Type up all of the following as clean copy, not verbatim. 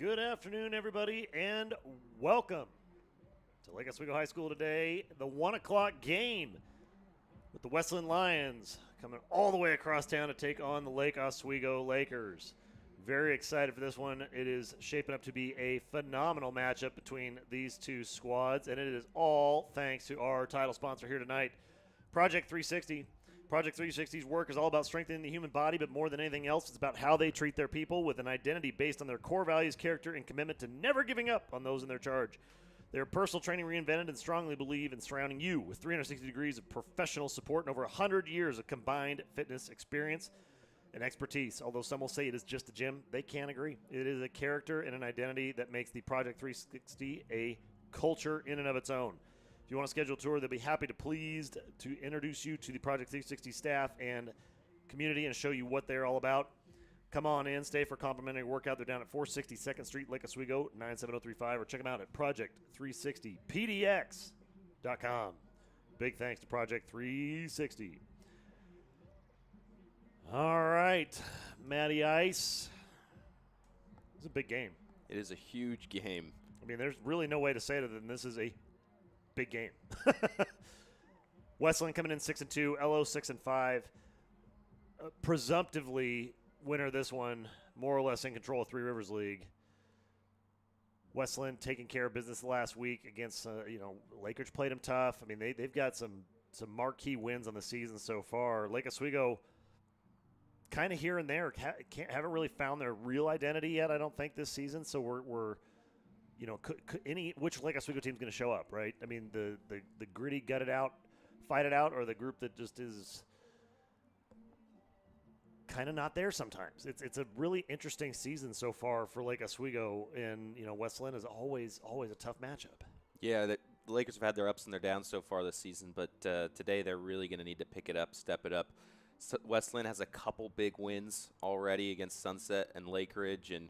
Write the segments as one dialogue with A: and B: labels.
A: Good afternoon, everybody, and welcome to Lake Oswego High School today. The 1 o'clock game with the Westland Lions coming all the way across town to take on the Lake Oswego Lakers. Very excited for this one. It is shaping up to be a phenomenal matchup between these two squads, and it is all thanks to our title sponsor here tonight, Project 360. Project 360's work is all about strengthening the human body, but more than anything else, it's about how they treat their people with an identity based on their core values, character, and commitment to never giving up on those in their charge. Their personal training reinvented and strongly believe in surrounding you with 360 degrees of professional support and over 100 years of combined fitness experience and expertise. Although some will say it is just a gym, they can't agree. It is a character and an identity that makes the Project 360 a culture in and of its own. If you want to schedule a tour, they'll be happy to introduce you to the Project 360 staff and community and show you what they're all about. Come on in, stay for a complimentary workout. They're down at 460 2nd Street, Lake Oswego, 97035, or check them out at project360pdx.com. Big thanks to Project 360. All right, Matty Ice. It's a big game.
B: It is a huge game.
A: I mean, there's really no way to say it other than this is a big game. Westland coming in 6-2, LO 6-5. Presumptively, winner this one, more or less in control of Three Rivers League. Westland taking care of business last week against, Lakers played them tough. I mean, they've got some marquee wins on the season so far. Lake Oswego kind of here and there haven't really found their real identity yet, I don't think, this season. So we're which Lake Oswego team's going to show up, right? I mean, the gritty, gut it out, fight it out, or the group that just is kind of not there sometimes. It's a really interesting season so far for Lake Oswego, and Westland is always a tough matchup.
B: Yeah, the Lakers have had their ups and their downs so far this season, but today they're really going to need to pick it up, step it up. So Westland has a couple big wins already against Sunset and Lake Ridge, and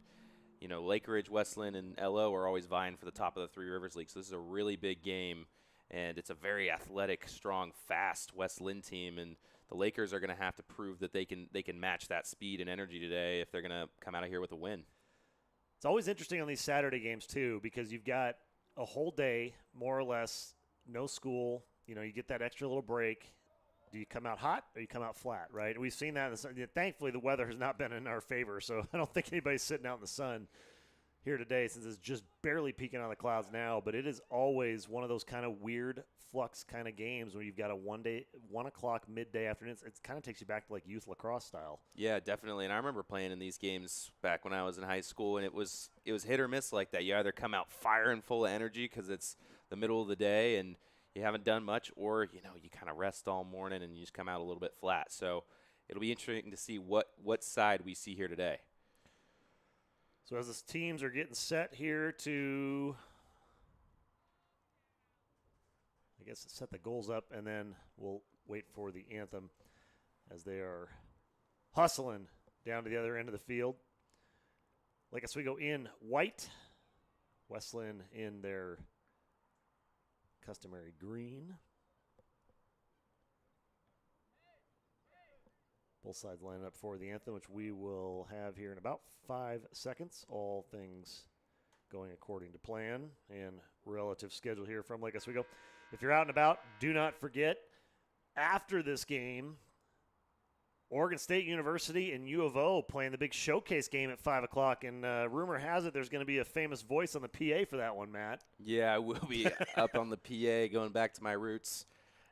B: Lake Ridge, Westland, and LO are always vying for the top of the Three Rivers League. So this is a really big game, and it's a very athletic, strong, fast Westland team. And the Lakers are going to have to prove that they can match that speed and energy today if they're going to come out of here with a win.
A: It's always interesting on these Saturday games too, because you've got a whole day, more or less, no school. You get that extra little break. Do you come out hot or you come out flat, right? We've seen that. Thankfully, the weather has not been in our favor, so I don't think anybody's sitting out in the sun here today since it's just barely peeking out of the clouds now. But it is always one of those kind of weird flux kind of games where you've got a 1 o'clock midday afternoon. It kind of takes you back to like youth lacrosse style.
B: Yeah, definitely. And I remember playing in these games back when I was in high school, and it was hit or miss like that. You either come out firing full of energy because it's the middle of the day and you haven't done much, or you kind of rest all morning and you just come out a little bit flat. So it'll be interesting to see what side we see here today.
A: So as the teams are getting set here to, I guess, set the goals up, and then we'll wait for the anthem as they are hustling down to the other end of the field. Lake Oswego in white, Westland in their customary green. Both sides lining up for the anthem, which we will have here in about 5 seconds. All things going according to plan and relative schedule here from Lake Oswego. If you're out and about, do not forget, after this game, Oregon State University and U of O playing the big showcase game at 5 o'clock. And rumor has it there's going to be a famous voice on the PA for that one, Matt.
B: Yeah, I will be up on the PA, going back to my roots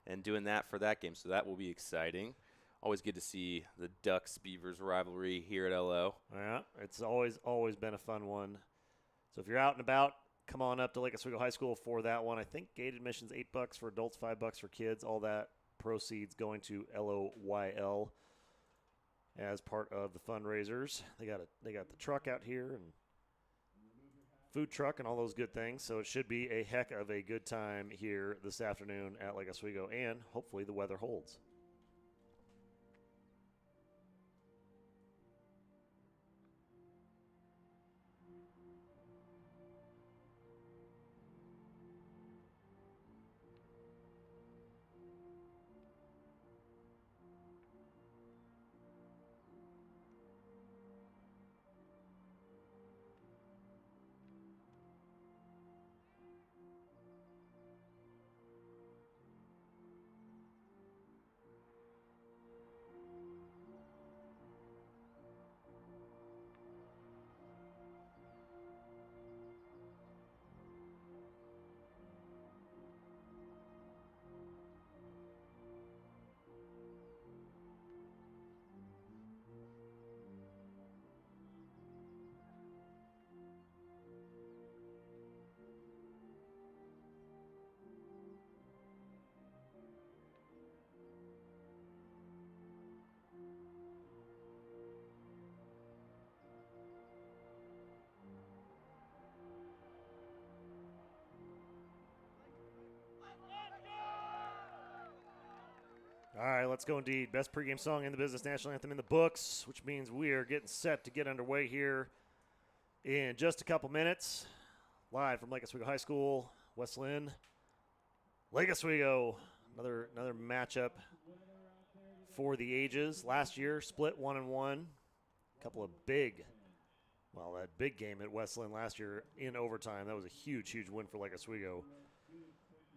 B: and doing that for that game. So that will be exciting. Always good to see the Ducks-Beavers rivalry here at LO.
A: Yeah, it's always been a fun one. So if you're out and about, come on up to Lake Oswego High School for that one. I think gate admission's $8 for adults, $5 for kids. All that proceeds going to LOYL as part of the fundraisers. They got the truck out here and food truck and all those good things. So it should be a heck of a good time here this afternoon at Lake Oswego, and hopefully the weather holds. All right, let's go indeed. Best pregame song in the business, national anthem in the books, which means we are getting set to get underway here in just a couple minutes. Live from Lake Oswego High School, West Linn. Lake Oswego, another matchup for the ages. Last year, split 1-1. A couple of that big game at West Linn last year in overtime. That was a huge, huge win for Lake Oswego.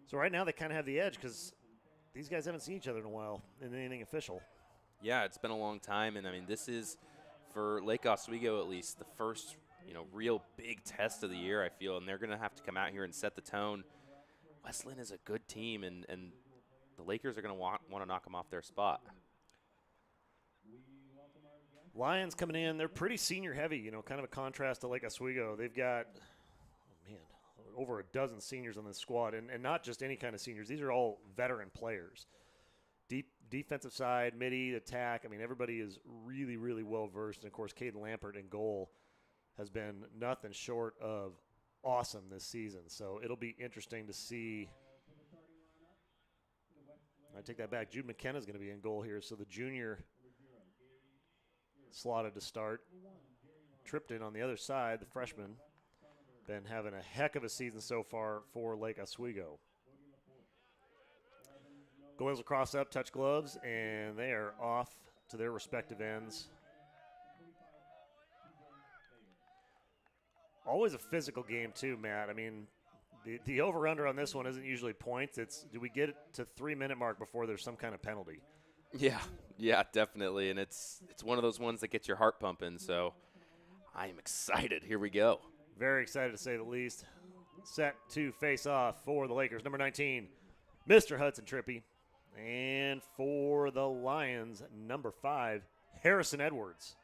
A: So right now they kind of have the edge because these guys haven't seen each other in a while in anything official.
B: Yeah, it's been a long time, and I mean, this is, for Lake Oswego at least, the first, real big test of the year, I feel, and they're going to have to come out here and set the tone. West Linn is a good team, and the Lakers are going to want to knock them off their spot.
A: Lions coming in, they're pretty senior heavy, kind of a contrast to Lake Oswego. They've got, over a dozen seniors on this squad, and not just any kind of seniors. These are all veteran players. Deep defensive side, midi, attack. I mean, everybody is really, really well versed. And, of course, Caden Lampert in goal has been nothing short of awesome this season. So it'll be interesting to see. I take that back. Jude McKenna is going to be in goal here. So the junior slotted to start. Tripped in on the other side, the freshman. Been having a heck of a season so far for Lake Oswego. Goils will cross up, touch gloves, and they are off to their respective ends. Always a physical game too, Matt. I mean, the over-under on this one isn't usually points. It's, do we get it to 3-minute mark before there's some kind of penalty?
B: Yeah, definitely. And it's one of those ones that gets your heart pumping. So I am excited. Here we go.
A: Very excited to say the least. Set to face off for the Lakers. Number 19, Mr. Hudson Trippy. And for the Lions, number 5, Harrison Edwards.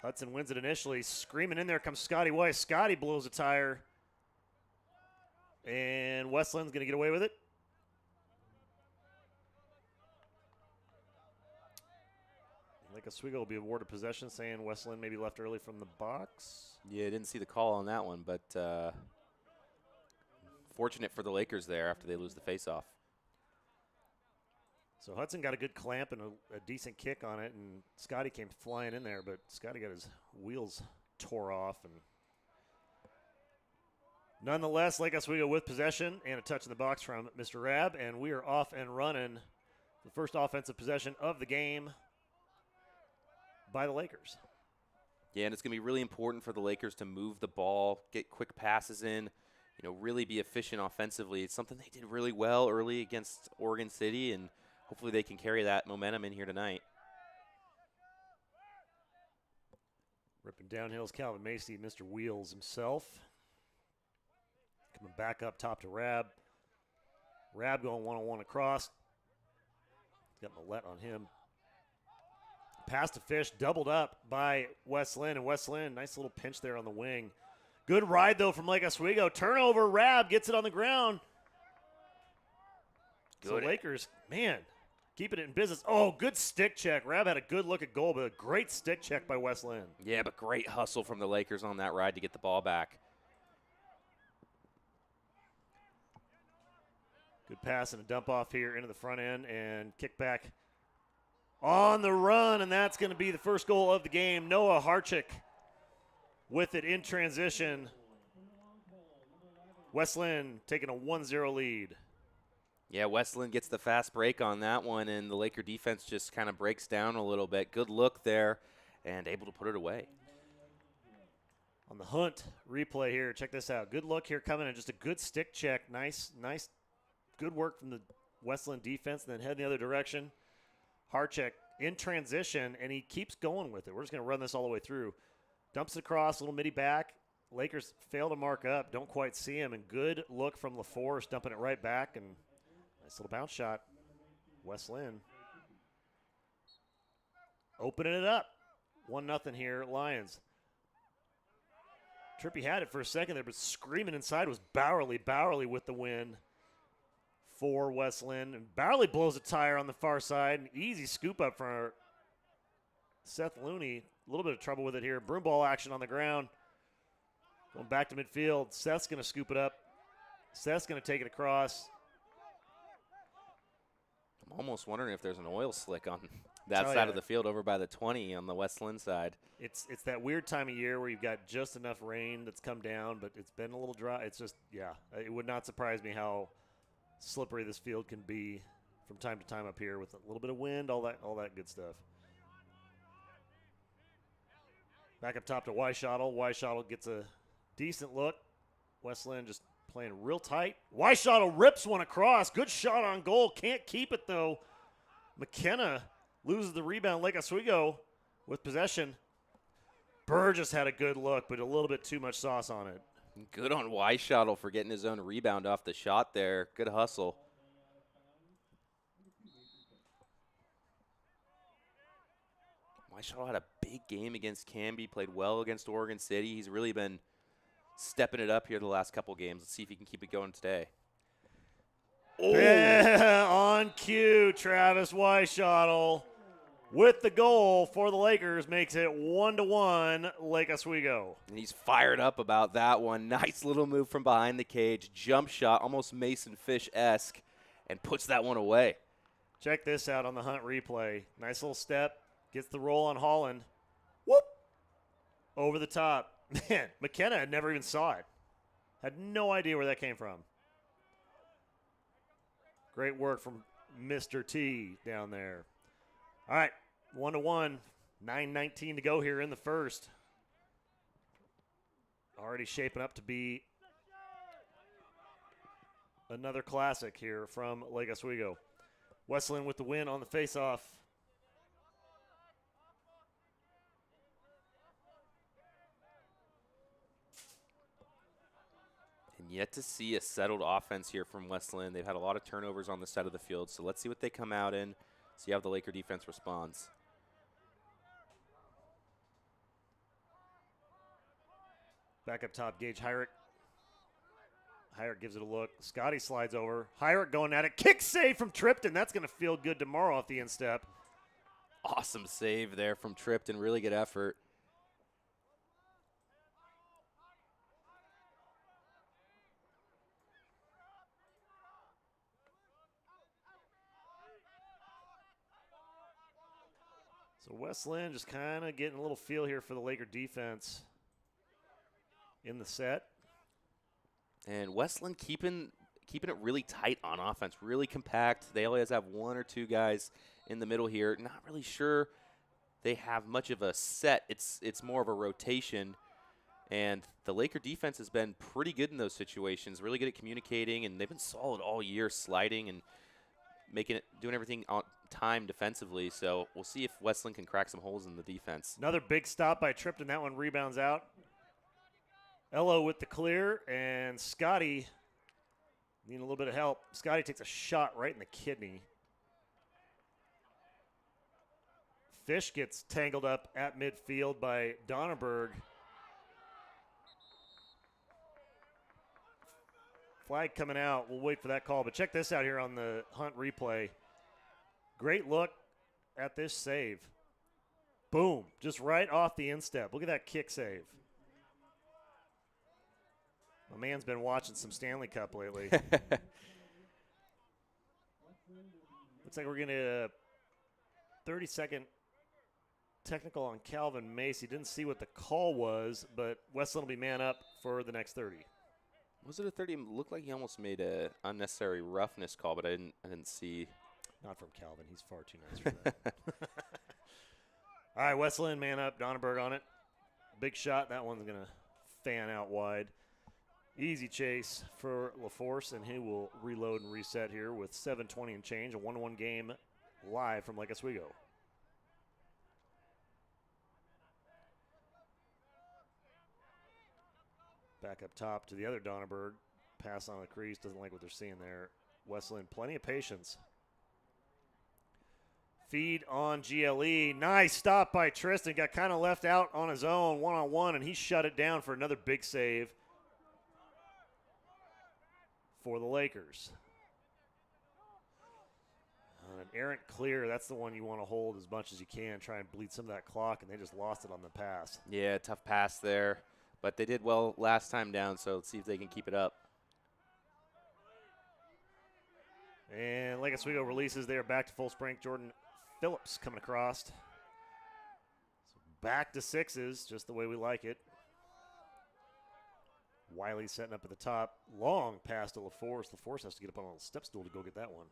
A: Hudson wins it initially. Screaming in there comes Scotty Weiss. Scotty blows a tire. And West Linn's going to get away with it. Lake Oswego will be awarded possession, saying West Linn maybe left early from the box.
B: Yeah, I didn't see the call on that one, but fortunate for the Lakers there after they lose the faceoff.
A: So Hudson got a good clamp and a decent kick on it, and Scotty came flying in there, but Scotty got his wheels tore off. And nonetheless, Lake Oswego with possession and a touch in the box from Mr. Rabb, and we are off and running. The first offensive possession of the game by the Lakers.
B: Yeah, and it's going to be really important for the Lakers to move the ball, get quick passes in, really be efficient offensively. It's something they did really well early against Oregon City, and hopefully they can carry that momentum in here tonight.
A: Ripping downhill is Calvin Macy, Mr. Wheels himself. Coming back up top to Rabb. Rabb going one-on-one across. Got Millette on him. Pass to Fish, doubled up by West Linn. And West Linn, nice little pinch there on the wing. Good ride, though, from Lake Oswego. Turnover, Rabb gets it on the ground. Good. So Lakers, man, keeping it in business. Oh, good stick check. Rabb had a good look at goal, but a great stick check by West Linn.
B: Yeah, but great hustle from the Lakers on that ride to get the ball back.
A: Good pass and a dump off here into the front end and kick back on the run, and that's going to be the first goal of the game. Noah Harchick with it in transition. West Linn taking a 1-0 lead.
B: Yeah, West Linn gets the fast break on that one, and the Laker defense just kind of breaks down a little bit. Good look there, and able to put it away.
A: On the Hunt replay here, check this out. Good look here coming in, just a good stick check. Nice, good work from the West Linn defense, and then head in the other direction. Harchick in transition, and he keeps going with it. We're just going to run this all the way through. Dumps it across, little midi back. Lakers fail to mark up, don't quite see him, and good look from LaForce, dumping it right back, and nice little bounce shot. West Linn opening it up. 1-0 here, Lions. Trippy had it for a second there, but screaming inside was Bowerly. Bowerly with the win for West Linn. And Bowerly blows a tire on the far side. An easy scoop up for Seth Looney. A little bit of trouble with it here. Broom ball action on the ground. Going back to midfield. Seth's going to scoop it up. Seth's going to take it across.
B: I'm almost wondering if there's an oil slick on that side of the field over by the 20 on the West Linn side.
A: It's that weird time of year where you've got just enough rain that's come down, but it's been a little dry. It's just, yeah, it would not surprise me how slippery this field can be from time to time up here with a little bit of wind, all that good stuff. Back up top to Weishottle. Weishottle gets a decent look. West Linn just playing real tight. Weishottle rips one across. Good shot on goal. Can't keep it, though. McKenna loses the rebound. Lake Oswego with possession. Burgess had a good look, but a little bit too much sauce on it.
B: Good on Weishottle for getting his own rebound off the shot there. Good hustle. Weishottle had a big game against Canby, played well against Oregon City. He's really been stepping it up here the last couple games. Let's see if he can keep it going today.
A: Oh. On cue, Travis Weishottle with the goal for the Lakers makes it 1-1 Lake Oswego.
B: And he's fired up about that one. Nice little move from behind the cage. Jump shot, almost Mason Fish-esque, and puts that one away.
A: Check this out on the Hunt replay. Nice little step. Gets the roll on Holland. Whoop! Over the top. Man, McKenna never even saw it. Had no idea where that came from. Great work from Mr. T down there. All right, 1-1. 9:19 to go here in the first. Already shaping up to be another classic here from Lake Oswego. West Linn with the win on the faceoff.
B: And yet to see a settled offense here from West Linn. They've had a lot of turnovers on the side of the field, so let's see what they come out in, see how the Laker defense responds.
A: Back up top, Gage Hyrick. Hyrick gives it a look. Scotty slides over. Hyrick going at it. Kick save from Tripton. That's going to feel good tomorrow off the instep.
B: Awesome save there from Tripton. Really good effort.
A: So West Linn just kind of getting a little feel here for the Laker defense in the set.
B: And West Linn keeping it really tight on offense, really compact. They always have one or two guys in the middle here. Not really sure they have much of a set. It's more of a rotation. And the Laker defense has been pretty good in those situations, really good at communicating, and they've been solid all year, sliding and doing everything on time defensively. So we'll see if West Linn can crack some holes in the defense.
A: Another big stop by Tripton. That one rebounds out. Ello with the clear, and Scotty needing a little bit of help. Scotty takes a shot right in the kidney. Fish gets tangled up at midfield by Donnerberg. Flag coming out. We'll wait for that call. But check this out here on the Hunt replay. Great look at this save. Boom. Just right off the instep. Look at that kick save. My man's been watching some Stanley Cup lately. Looks like we're getting a 30-second technical on Calvin Mace. He didn't see what the call was, but West Linn will be man up for the next 30.
B: Was it a 30? It looked like he almost made an unnecessary roughness call, but I didn't see.
A: Not from Calvin. He's far too nice for that. All right, West Linn man up. Donnerberg on it. Big shot. That one's going to fan out wide. Easy chase for LaForce, and he will reload and reset here with 7:20 and change. A 1-1 game live from Lake Oswego. Back up top to the other Donnerberg. Pass on the crease. Doesn't like what they're seeing there. West Linn, plenty of patience. Feed on GLE. Nice stop by Tristan. Got kind of left out on his own, one-on-one, and he shut it down for another big save for the Lakers. An errant clear, that's the one you want to hold as much as you can. Try and bleed some of that clock, and they just lost it on the pass.
B: Yeah, tough pass there. But they did well last time down, so let's see if they can keep it up.
A: And like Oswego releases, they are back to full strength. Jordan Phillips coming across. So back to sixes, just the way we like it. Wiley setting up at the top. Long pass to LaForce. LaForce has to get up on a step stool to go get that one.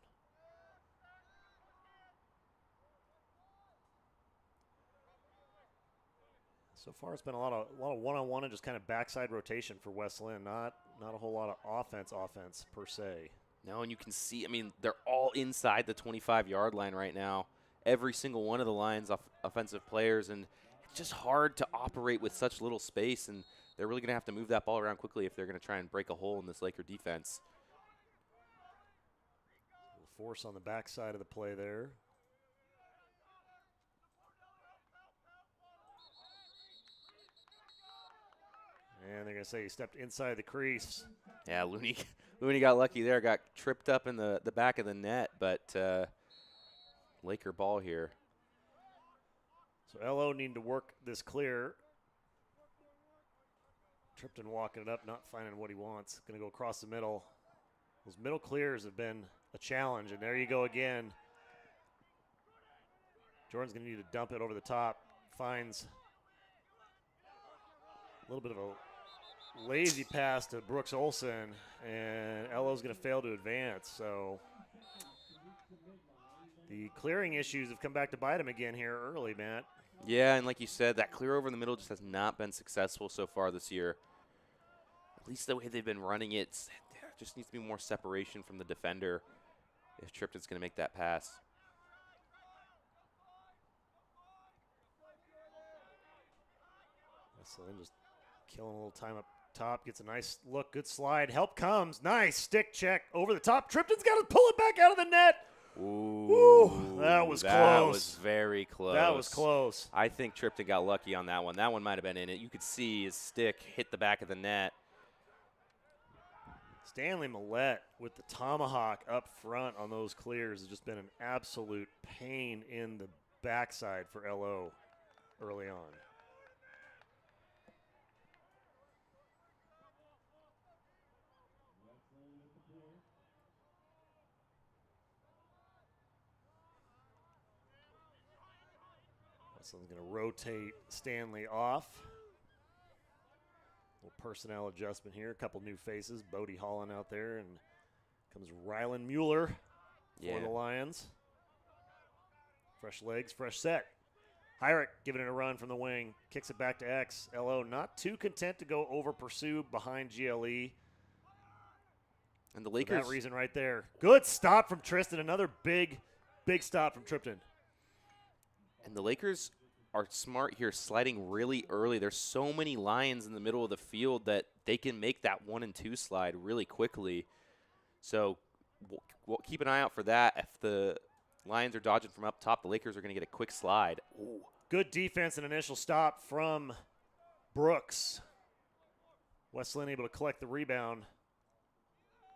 A: So far, it's been a lot of one-on-one and just kind of backside rotation for West Linn. Not a whole lot of offense per se.
B: No, and you can see, I mean, they're all inside the 25-yard line right now. Every single one of the Lions' offensive players, and it's just hard to operate with such little space, and they're really going to have to move that ball around quickly if they're going to try and break a hole in this Laker defense.
A: Force on the backside of the play there. And they're going to say he stepped inside the crease.
B: Yeah, Looney got lucky there, got tripped up in the back of the net, but Laker ball here.
A: So LO needing to work this clear. Tripton walking it up, not finding what he wants. Going to go across the middle. Those middle clears have been a challenge, and there you go again. Jordan's going to need to dump it over the top. Finds a little bit of a lazy pass to Brooks Olsen, and LO's going to fail to advance. So the clearing issues have come back to bite him again here early, Matt.
B: Yeah, and like you said, that clear over in the middle just has not been successful so far this year. At least the way they've been running it, there just needs to be more separation from the defender if Tripton's going to make that pass.
A: So then just killing a little time up top, gets a nice look, good slide. Help comes, nice stick check over the top. Tripton's got to pull it back out of the net.
B: Ooh,
A: that was close.
B: That was very close.
A: That was close.
B: I think Tripton got lucky on that one. That one might have been in it. You could see his stick hit the back of the net.
A: Stanley Millette with the tomahawk up front on those clears has just been an absolute pain in the backside for LO early on. Westland's going to rotate Stanley off. Little personnel adjustment here. A couple new faces. Bodie Holland out there, and comes Rylan Mueller for the Lions. Fresh legs, fresh set. Hyrick giving it a run from the wing. Kicks it back to X. LO not too content to go over pursue behind GLE.
B: And the Lakers.
A: For that reason right there. Good stop from Tristan. Another big stop from Tripton.
B: And the Lakers are smart here, sliding really early. There's so many Lions in the middle of the field that they can make that 1 and 2 slide really quickly. So we'll keep an eye out for that. If the Lions are dodging from up top, the Lakers are going to get a quick slide. Ooh.
A: Good defense and initial stop from Brooks. West Linn able to collect the rebound.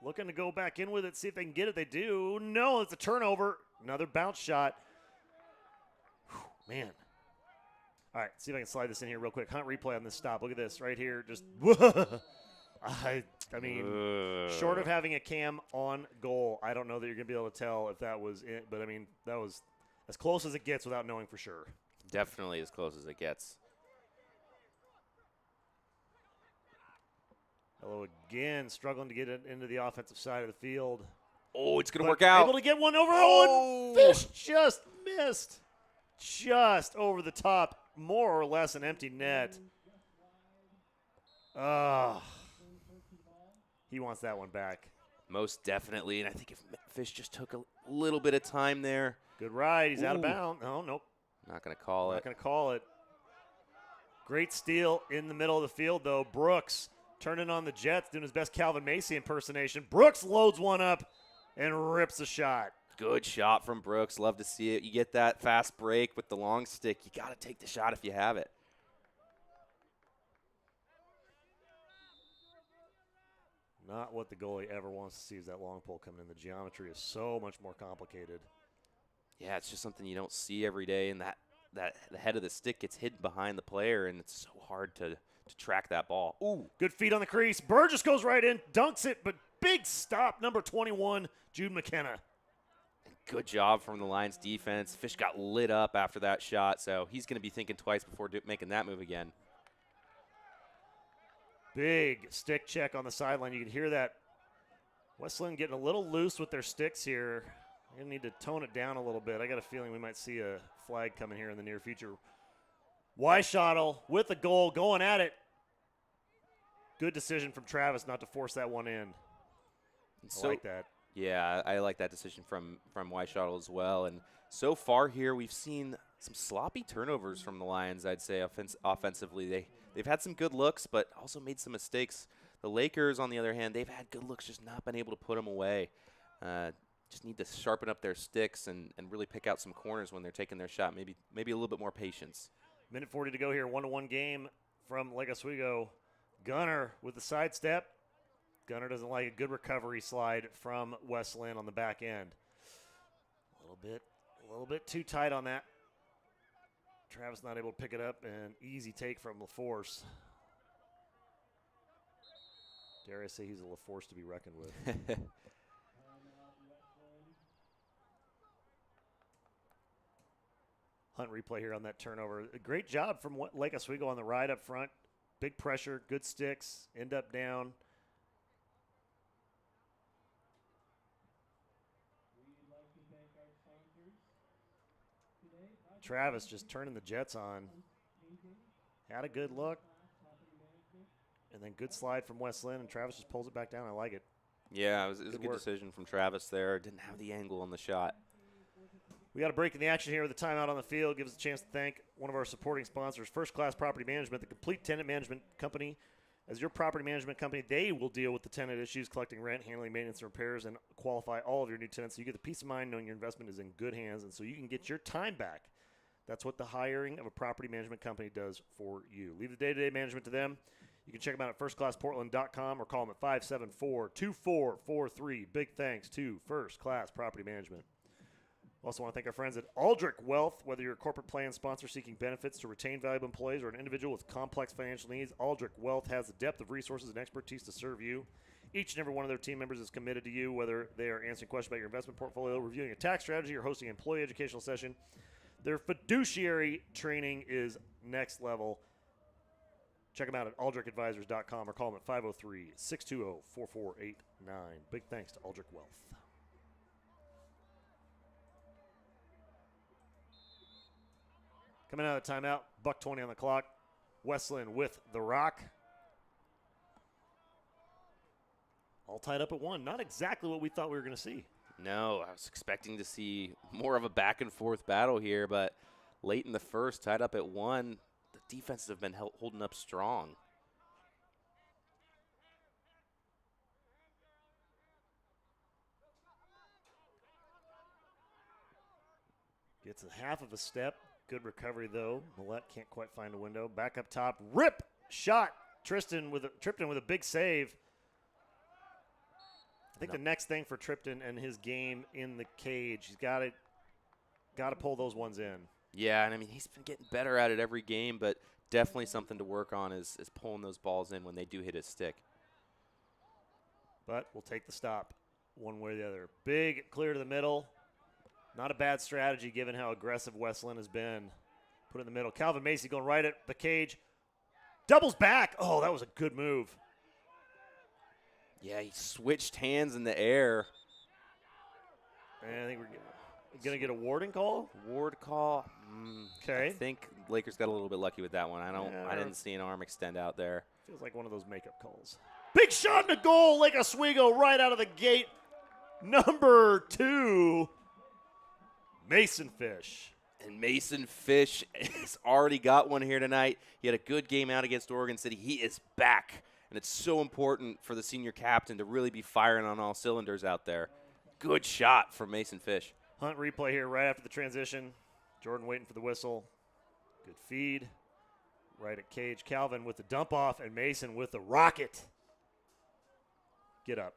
A: Looking to go back in with it, see if they can get it. They do. No, it's a turnover. Another bounce shot. Whew, man. All right, see if I can slide this in here real quick. Hunt replay on this stop. Look at this right here. Just, I mean, short of having a cam on goal, I don't know that you're going to be able to tell if that was it. But, I mean, that was as close as it gets without knowing for sure.
B: Definitely as close as it gets.
A: Hello again, struggling to get it into the offensive side of the field.
B: Oh, it's going to work out.
A: Able to get one over. Oh, and Fish just missed. Just over the top. More or less an empty net. He wants that one back.
B: Most definitely. And I think if Fish just took a little bit of time there.
A: Good ride. He's out of bounds. Oh, nope.
B: Not going to call it.
A: Not going to call it. Great steal in the middle of the field, though. Brooks turning on the Jets, doing his best Calvin Macy impersonation. Brooks loads one up and rips a shot.
B: Good shot from Brooks. Love to see it. You get that fast break with the long stick. You got to take the shot if you have it.
A: Not what the goalie ever wants to see is that long pole coming in. The geometry is so much more complicated.
B: Yeah, it's just something you don't see every day, and that the head of the stick gets hidden behind the player, and it's so hard to track that ball.
A: Ooh, good feet on the crease. Burgess goes right in, dunks it, but big stop, number 21, Jude McKenna.
B: Good job from the Lions defense. Fish got lit up after that shot, so he's going to be thinking twice before making that move again.
A: Big stick check on the sideline. You can hear that. West Linn getting a little loose with their sticks here. They're going to need to tone it down a little bit. I got a feeling we might see a flag coming here in the near future. Weishottle with the goal, going at it. Good decision from Travis not to force that one in. I like that.
B: Yeah, I like that decision from Weishottle as well. And so far here, we've seen some sloppy turnovers from the Lions, I'd say, offensively. They've had some good looks, but also made some mistakes. The Lakers, on the other hand, they've had good looks, just not been able to put them away. Just need to sharpen up their sticks and really pick out some corners when they're taking their shot. Maybe a little bit more patience.
A: Minute 40 to go here. 1-1 game from Lake Oswego. Gunner with the sidestep. Gunner doesn't like a good recovery slide from West Linn on the back end. A little bit too tight on that. Travis not able to pick it up, and easy take from LaForce. Dare I say he's a LaForce to be reckoned with. Hunt replay here on that turnover. A great job from Lake Oswego on the ride up front. Big pressure, good sticks, end up down. Travis just turning the Jets on. Had a good look. And then good slide from West Linn, and Travis just pulls it back down. I like it.
B: Yeah, it was a good decision from Travis there. Didn't have the angle on the shot.
A: We got a break in the action here with the timeout on the field. Gives us a chance to thank one of our supporting sponsors, First Class Property Management, the complete tenant management company. As your property management company, they will deal with the tenant issues, collecting rent, handling maintenance and repairs, and qualify all of your new tenants. So you get the peace of mind knowing your investment is in good hands, and so you can get your time back. That's what the hiring of a property management company does for you. Leave the day-to-day management to them. You can check them out at firstclassportland.com or call them at 574-2443. Big thanks to First Class Property Management. Also want to thank our friends at Aldrich Wealth. Whether you're a corporate plan sponsor seeking benefits to retain valuable employees or an individual with complex financial needs, Aldrich Wealth has the depth of resources and expertise to serve you. Each and every one of their team members is committed to you, whether they are answering questions about your investment portfolio, reviewing a tax strategy, or hosting an employee educational session. Their fiduciary training is next level. Check them out at aldrichadvisors.com or call them at 503-620-4489. Big thanks to Aldrich Wealth. Coming out of the timeout, $1:20 on the clock. West Linn with the rock. All tied up at 1. Not exactly what we thought we were going to see.
B: No, I was expecting to see more of a back-and-forth battle here, but late in the first, tied up at 1, the defenses have been holding up strong.
A: Gets a half of a step. Good recovery, though. Millette can't quite find a window. Back up top. Rip shot. Tripton with a big save. I think the next thing for Tripton and his game in the cage, he's got to pull those ones in.
B: Yeah, and I mean, he's been getting better at it every game, but definitely something to work on is pulling those balls in when they do hit his stick.
A: But we'll take the stop one way or the other. Big clear to the middle. Not a bad strategy given how aggressive West Linn has been. Put it in the middle. Calvin Macy going right at the cage. Doubles back. Oh, that was a good move.
B: Yeah, he switched hands in the air.
A: And I think we're going to get a warding call?
B: Ward call.
A: Okay.
B: I think Lakers got a little bit lucky with that one. I didn't see an arm extend out there.
A: Feels like one of those makeup calls. Big shot and a goal. Lake Oswego right out of the gate. Number 2. Mason Fish.
B: And Mason Fish has already got one here tonight. He had a good game out against Oregon City. He is back. And it's so important for the senior captain to really be firing on all cylinders out there. Good shot from Mason Fish.
A: Hunt replay here right after the transition. Jordan waiting for the whistle. Good feed. Right at cage. Calvin with the dump off and Mason with the rocket. Get up.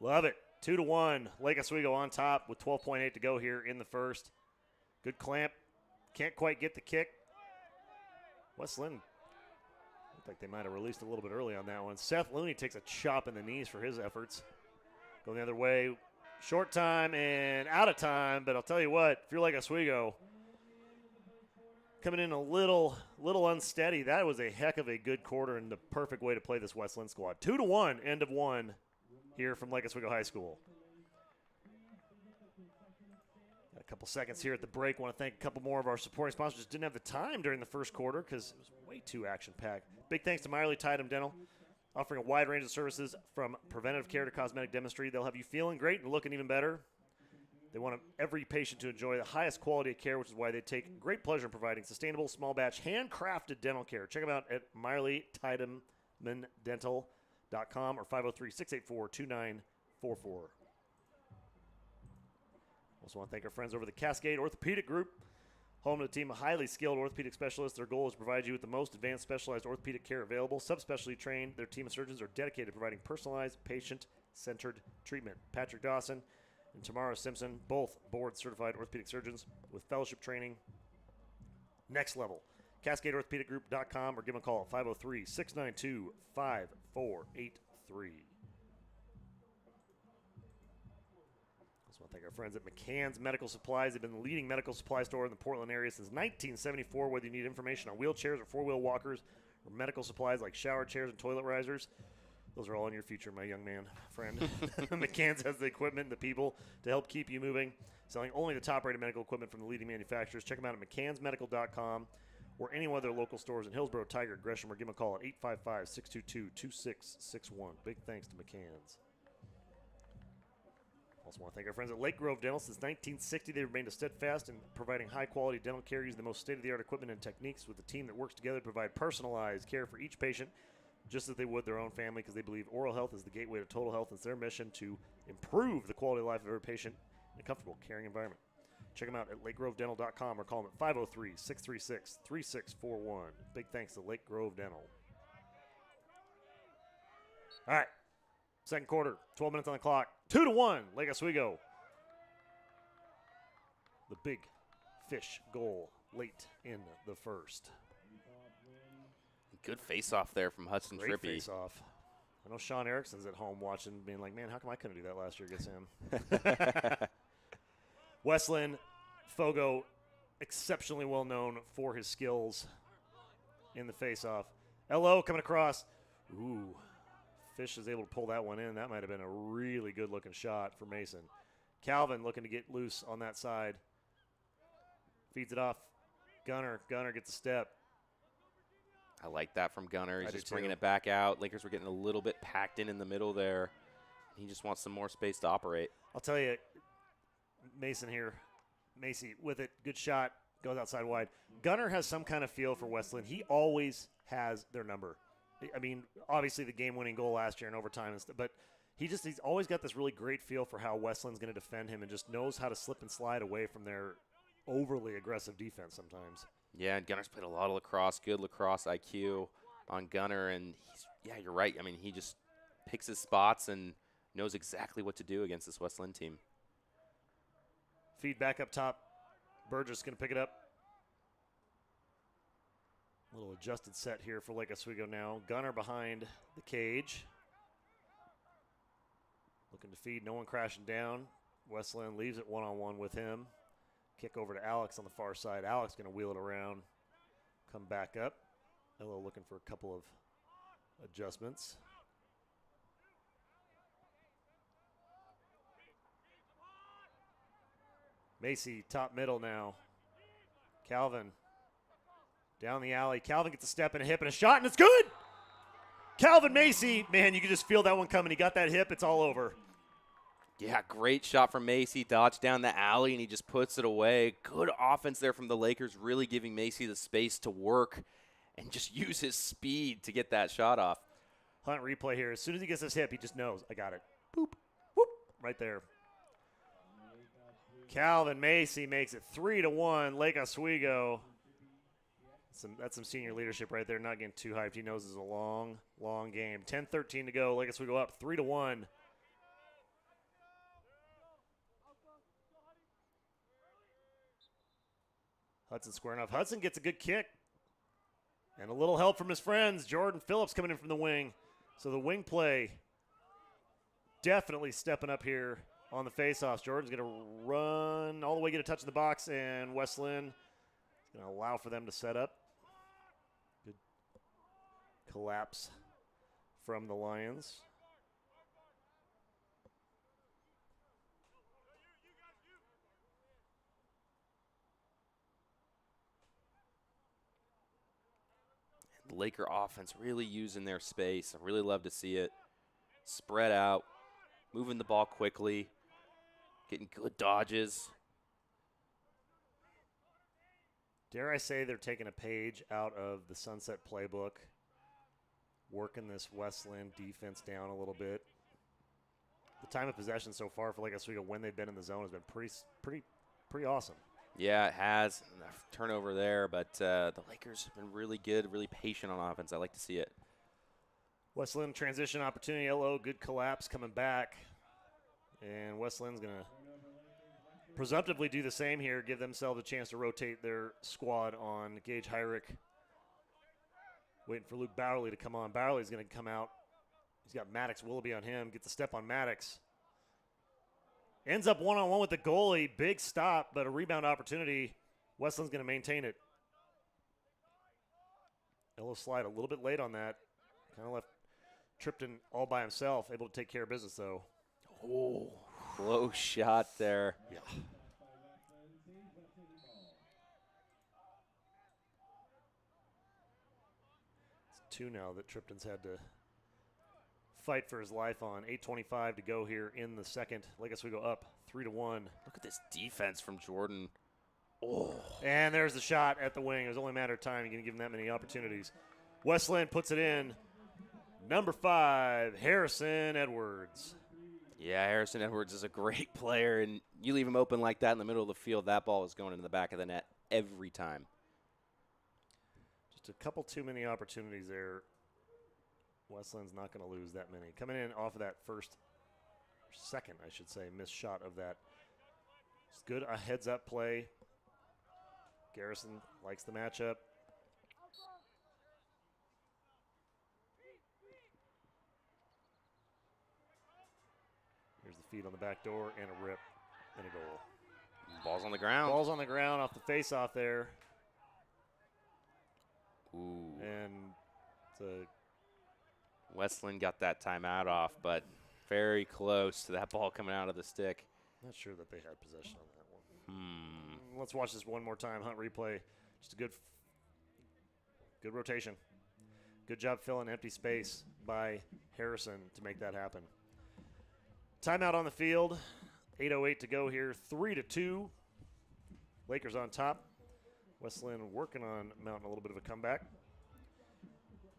A: Love it. 2-1. Lake Oswego on top with 12.8 to go here in the first. Good clamp. Can't quite get the kick. West Linn looked like they might have released a little bit early on that one. Seth Looney takes a chop in the knees for his efforts. Going the other way. Short time and out of time, but I'll tell you what, if you're like Oswego, coming in a little unsteady, that was a heck of a good quarter and the perfect way to play this West Linn squad. 2-1, end of one here from Lake Oswego High School. Got a couple seconds here at the break. Want to thank a couple more of our supporting sponsors. Just didn't have the time during the first quarter because it was way too action-packed. Big thanks to Miley Tidham Dental, offering a wide range of services from preventive care to cosmetic dentistry. They'll have you feeling great and looking even better. They want every patient to enjoy the highest quality of care, which is why they take great pleasure in providing sustainable, small batch, handcrafted dental care. Check them out at MileyTidhamdental.com or 503-684-2944. Also want to thank our friends over the Cascade Orthopedic Group, home to a team of highly skilled orthopedic specialists. Their goal is to provide you with the most advanced specialized orthopedic care available. Subspecialty trained, their team of surgeons are dedicated to providing personalized, patient-centered treatment. Patrick Dawson and Tamara Simpson, both board-certified orthopedic surgeons with fellowship training. Next level. CascadeOrthopedicGroup.com or give them a call at 503-692-5483. I want to thank our friends at McCann's Medical Supplies. They've been the leading medical supply store in the Portland area since 1974. Whether you need information on wheelchairs or four-wheel walkers or medical supplies like shower chairs and toilet risers, those are all in your future, my young man friend. McCann's has the equipment and the people to help keep you moving, selling only the top-rated medical equipment from the leading manufacturers. Check them out at mccannsmedical.com or any one of their local stores in Hillsborough, Tiger, Gresham, or give them a call at 855-622-2661. Big thanks to McCann's. Also want to thank our friends at Lake Grove Dental. Since 1960, they've remained steadfast in providing high-quality dental care using the most state-of-the-art equipment and techniques with a team that works together to provide personalized care for each patient, just as they would their own family, because they believe oral health is the gateway to total health. It's their mission to improve the quality of life of every patient in a comfortable, caring environment. Check them out at lakegrovedental.com or call them at 503-636-3641. Big thanks to Lake Grove Dental. All right. Second quarter, 12 minutes on the clock. 2-1, Lake Oswego. The big fish goal late in the first.
B: Good face-off there from Hudson
A: Great
B: Trippy.
A: face-off. I know Sean Erickson's at home watching, being like, man, how come I couldn't do that last year against him? West Linn, Fogo, exceptionally well known for his skills in the face-off. LO coming across. Ooh. Fish is able to pull that one in. That might have been a really good-looking shot for Mason. Calvin looking to get loose on that side. Feeds it off. Gunner gets a step.
B: I like that from Gunner. He's just bringing
A: too.
B: it back out. Lakers were getting a little bit packed in the middle there. He just wants some more space to operate.
A: I'll tell you, Mason here. Macy with it. Good shot. Goes outside wide. Gunner has some kind of feel for West Linn. He always has their number. I mean, obviously the game-winning goal last year in overtime, but he's always got this really great feel for how West Linn's going to defend him and just knows how to slip and slide away from their overly aggressive defense sometimes.
B: Yeah, and Gunner's played a lot of lacrosse, good lacrosse IQ on Gunner, and you're right. I mean, he just picks his spots and knows exactly what to do against this West Linn team.
A: Feed back up top. Burgess going to pick it up. A little adjusted set here for Lake Oswego now. Gunner behind the cage. Looking to feed, no one crashing down. West Linn leaves it one-on-one with him. Kick over to Alex on the far side. Alex going to wheel it around, come back up. Elo looking for a couple of adjustments. Macy, top middle now. Calvin, down the alley. Calvin gets a step and a hip and a shot, and it's good! Calvin Macy, man, you can just feel that one coming. He got that hip. It's all over.
B: Yeah, great shot from Macy. Dodged down the alley, and he just puts it away. Good offense there from the Lakers, really giving Macy the space to work and just use his speed to get that shot off.
A: Hunt replay here. As soon as he gets his hip, he just knows, I got it. Boop, whoop, right there. Calvin Macy makes it 3-1. Lake Oswego. That's some senior leadership right there. Not getting too hyped. He knows it's a long, long game. 10-13 to go. Lake Oswego up 3-1. Hudson squaring off. Hudson gets a good kick. And a little help from his friends. Jordan Phillips coming in from the wing. So the wing play definitely stepping up here on the faceoffs. Jordan's going to run all the way, get a touch in the box, and West Linn is going to allow for them to set up. Good collapse from the Lions.
B: The Laker offense really using their space. I really love to see it. Spread out, moving the ball quickly, getting good dodges.
A: Dare I say they're taking a page out of the Sunset playbook, working this West Linn defense down a little bit. The time of possession so far for Lake Oswego when they've been in the zone has been pretty awesome.
B: Yeah, it has. Turnover there, but the Lakers have been really good, really patient on offense. I like to see it.
A: West Linn transition opportunity. LO, good collapse coming back. And West Lynn's going to presumptively do the same here, give themselves a chance to rotate their squad on Gage Hyrick. Waiting for Luke Bowerly to come on. Bowerly's going to come out. He's got Maddox Willoughby on him. Gets the step on Maddox. Ends up one-on-one with the goalie. Big stop, but a rebound opportunity. West Lynn's going to maintain it. LO slide a little bit late on that. Kind of left Tripton all by himself. Able to take care of business, though.
B: Oh, close shot there.
A: Yeah. It's 2 now that Tripton's had to fight for his life on. 8:25 to go here in the second. Lake Oswego up 3-1.
B: Look at this defense from Jordan. Oh.
A: And there's the shot at the wing. It was only a matter of time. You're going to give him that many opportunities. West Linn puts it in. Number 5, Harrison Edwards.
B: Yeah, Harrison Edwards is a great player, and you leave him open like that in the middle of the field, that ball is going into the back of the net every time.
A: Just a couple too many opportunities there. West Lynn's not going to lose that many. Coming in off of that second, I should say, missed shot of that. It's good, a heads-up play. Garrison likes the matchup. Here's the feed on the back door and a rip and a goal.
B: Ball's on the ground.
A: Ball's on the ground off the face-off there.
B: Ooh.
A: And it's
B: West Linn got that timeout off, but very close to that ball coming out of the stick.
A: Not sure that they had possession on that one. Let's watch this one more time. Hunt replay. Just a good rotation. Good job filling empty space by Harrison to make that happen. Timeout on the field. 8:08 to go here. 3-2. Lakers on top. West Linn working on mounting a little bit of a comeback.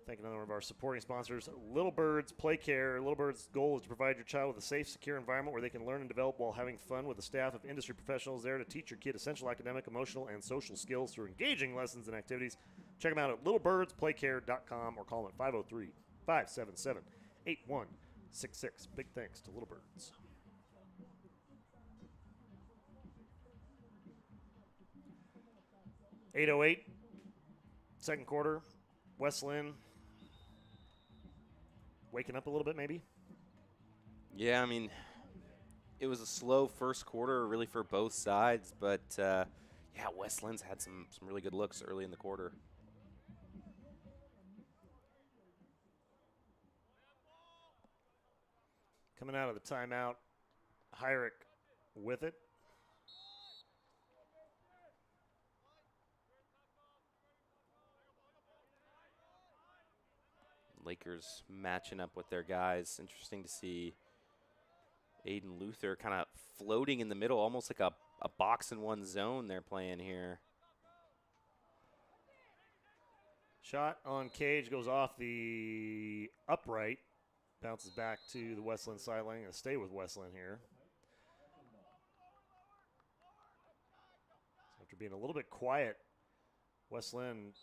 A: Thank another one of our supporting sponsors, Little Birds Play Care. Little Birds' goal is to provide your child with a safe, secure environment where they can learn and develop while having fun with a staff of industry professionals there to teach your kid essential academic, emotional, and social skills through engaging lessons and activities. Check them out at littlebirdsplaycare.com or call them at 503-577-8166. Big thanks to Little Birds. .808, second quarter. West Linn waking up a little bit, maybe?
B: Yeah, I mean, it was a slow first quarter really for both sides, but, yeah, West Lynn's had some really good looks early in the quarter.
A: Coming out of the timeout, Hyrick with it.
B: Lakers matching up with their guys. Interesting to see Aiden Luther kind of floating in the middle, almost like a box in one zone they're playing here.
A: Shot on Cage goes off the upright. Bounces back to the West Linn sideline. Going to stay with West Linn here. After being a little bit quiet, West Linn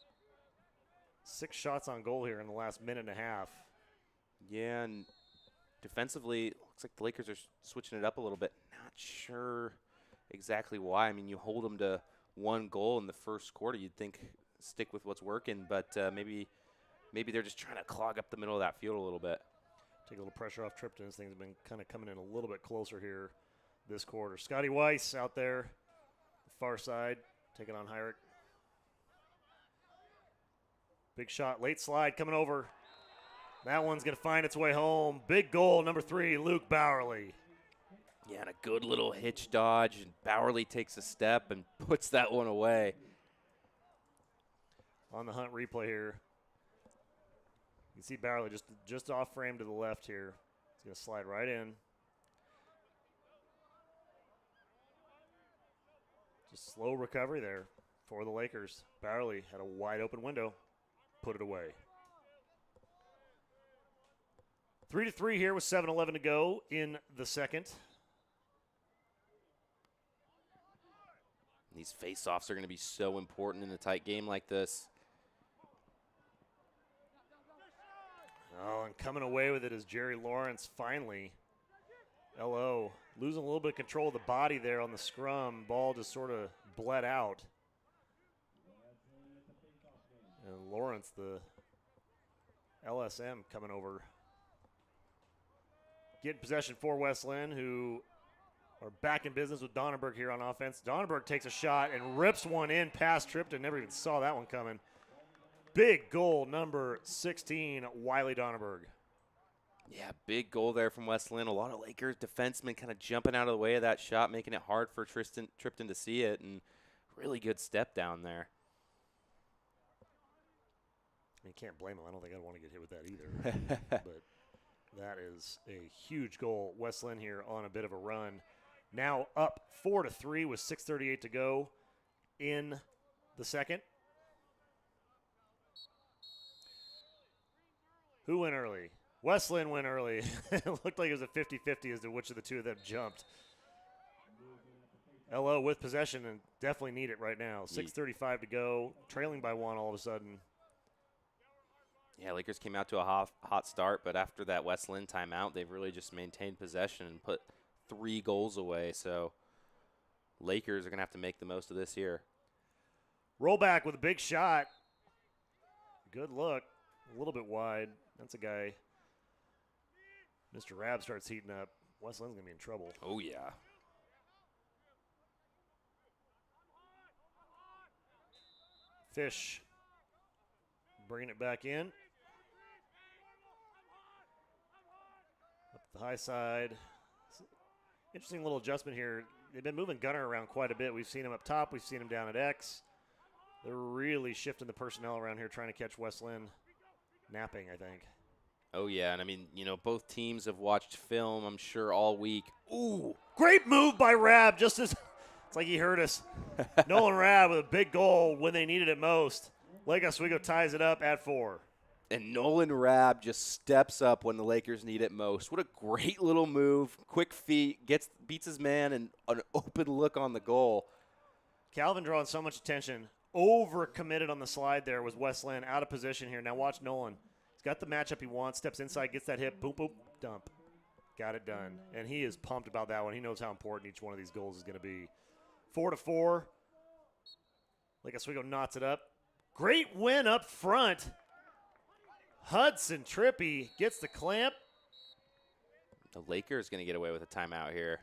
A: 6 shots on goal here in the last minute and a half.
B: Yeah, and defensively, it looks like the Lakers are switching it up a little bit. Not sure exactly why. I mean, you hold them to 1 goal in the first quarter. You'd think stick with what's working, but maybe they're just trying to clog up the middle of that field a little bit.
A: Take a little pressure off Tripton. Things have been kind of coming in a little bit closer here this quarter. Scotty Weiss out there, the far side, taking on Hyrick. Big shot, late slide coming over. That one's going to find its way home. Big goal, number 3, Luke Bowerly.
B: Yeah, and a good little hitch dodge, and Bowerly takes a step and puts that one away.
A: On the Hunt replay here, you can see Bowerly just off frame to the left here. He's going to slide right in. Just slow recovery there for the Lakers. Bowerly had a wide open window, put it away. 3-3 here with 7:11 to go in the second.
B: These face-offs are going to be so important in a tight game like this.
A: Oh, and coming away with it is Jerry Lawrence finally. LO losing a little bit of control of the body there on the scrum. Ball just sort of bled out. And Lawrence, the LSM, coming over. Getting possession for West Linn, who are back in business with Donnerberg here on offense. Donnerberg takes a shot and rips one in past Tripton. Never even saw that one coming. Big goal, number 16, Wiley Donnerberg.
B: Yeah, big goal there from West Linn. A lot of Lakers defensemen kind of jumping out of the way of that shot, making it hard for Tripton to see it, and really good step down there.
A: You can't blame him. I don't think I'd want to get hit with that either. But that is a huge goal. West Linn here on a bit of a run. Now up 4-3 with 6:38 to go in the second. Who went early? West Linn went early. It looked like it was a 50-50 as to which of the two of them jumped. LO with possession and definitely need it right now. 6:35 to go, trailing by 1 all of a sudden.
B: Yeah, Lakers came out to a hot start, but after that West Linn timeout, they've really just maintained possession and put 3 goals away. So Lakers are going to have to make the most of this here.
A: Rollback with a big shot. Good look. A little bit wide. That's a guy. Mr. Rabb starts heating up. West Linn's going to be in trouble.
B: Oh, yeah.
A: Fish bringing it back in. Up the high side. Interesting little adjustment here. They've been moving Gunner around quite a bit. We've seen him up top. We've seen him down at X. They're really shifting the personnel around here, trying to catch West Linn napping, I think.
B: Oh, yeah, and I mean, you know, both teams have watched film, I'm sure, all week.
A: Ooh, great move by Rabb. Just as it's like he heard us. Nolan Rabb with a big goal when they needed it most. Lake Oswego ties it up at 4.
B: And Nolan Rabb just steps up when the Lakers need it most. What a great little move. Quick feet, beats his man, and an open look on the goal.
A: Calvin drawing so much attention. Over-committed on the slide there was West Linn. Out of position here. Now watch Nolan. He's got the matchup he wants. Steps inside, gets that hit. Boom, boom, dump. Got it done. And he is pumped about that one. He knows how important each one of these goals is going to be. 4-4. Lake Oswego knots it up. Great win up front. Hudson Trippy gets the clamp.
B: The Lakers going to get away with a timeout here.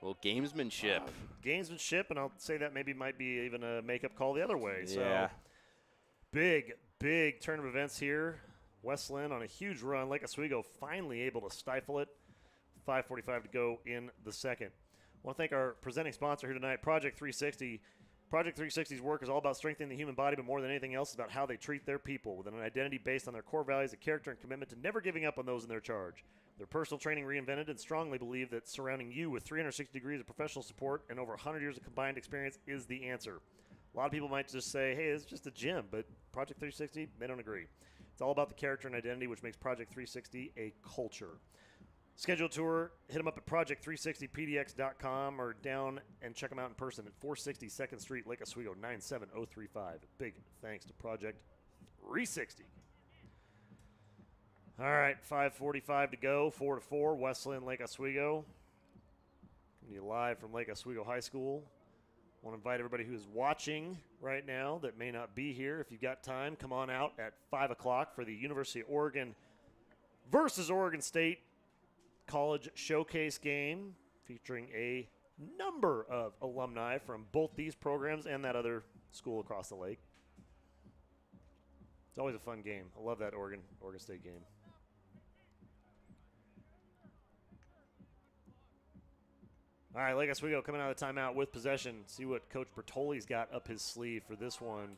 B: A little gamesmanship.
A: Gamesmanship, and I'll say that maybe might be even a makeup call the other way.
B: Yeah.
A: So big turn of events here. West Linn on a huge run. Lake Oswego finally able to stifle it. 5:45 to go in the second. I want to thank our presenting sponsor here tonight, Project 360. Project 360's work is all about strengthening the human body, but more than anything else, it's about how they treat their people with an identity based on their core values of character and commitment to never giving up on those in their charge. Their personal training reinvented and strongly believe that surrounding you with 360 degrees of professional support and over 100 years of combined experience is the answer. A lot of people might just say, hey, it's just a gym, but Project 360, they don't agree. It's all about the character and identity, which makes Project 360 a culture. Schedule a tour, hit them up at project360pdx.com or down and check them out in person at 460 2nd Street, Lake Oswego, 97035. Big thanks to Project 360. All right, 5:45 to go, 4-4, West Linn, Lake Oswego. Coming to you live from Lake Oswego High School. I want to invite everybody who is watching right now that may not be here. If you've got time, come on out at 5 o'clock for the University of Oregon versus Oregon State College Showcase game featuring a number of alumni from both these programs and that other school across the lake. It's always a fun game. I love that Oregon State game. All right, Lake Oswego coming out of the timeout with possession. See what Coach Bertoli's got up his sleeve for this one.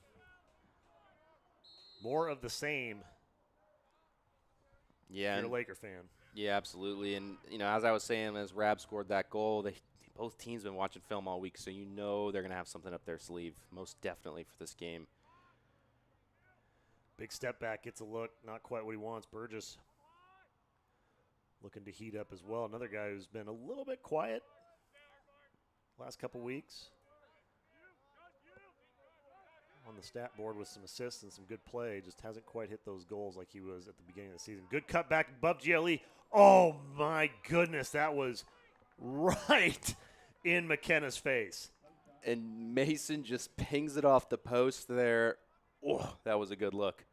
A: More of the same.
B: Yeah,
A: if you're a Laker fan.
B: Yeah, absolutely. And, as I was saying, as Rab scored that goal, both teams been watching film all week, so they're going to have something up their sleeve, most definitely for this game.
A: Big step back, gets a look, not quite what he wants. Burgess looking to heat up as well. Another guy who's been a little bit quiet last couple weeks. On the stat board with some assists and some good play. Just hasn't quite hit those goals like he was at the beginning of the season. Good cut back above GLE. Oh, my goodness. That was right in McKenna's face.
B: And Mason just pings it off the post there. Oh, that was a good look.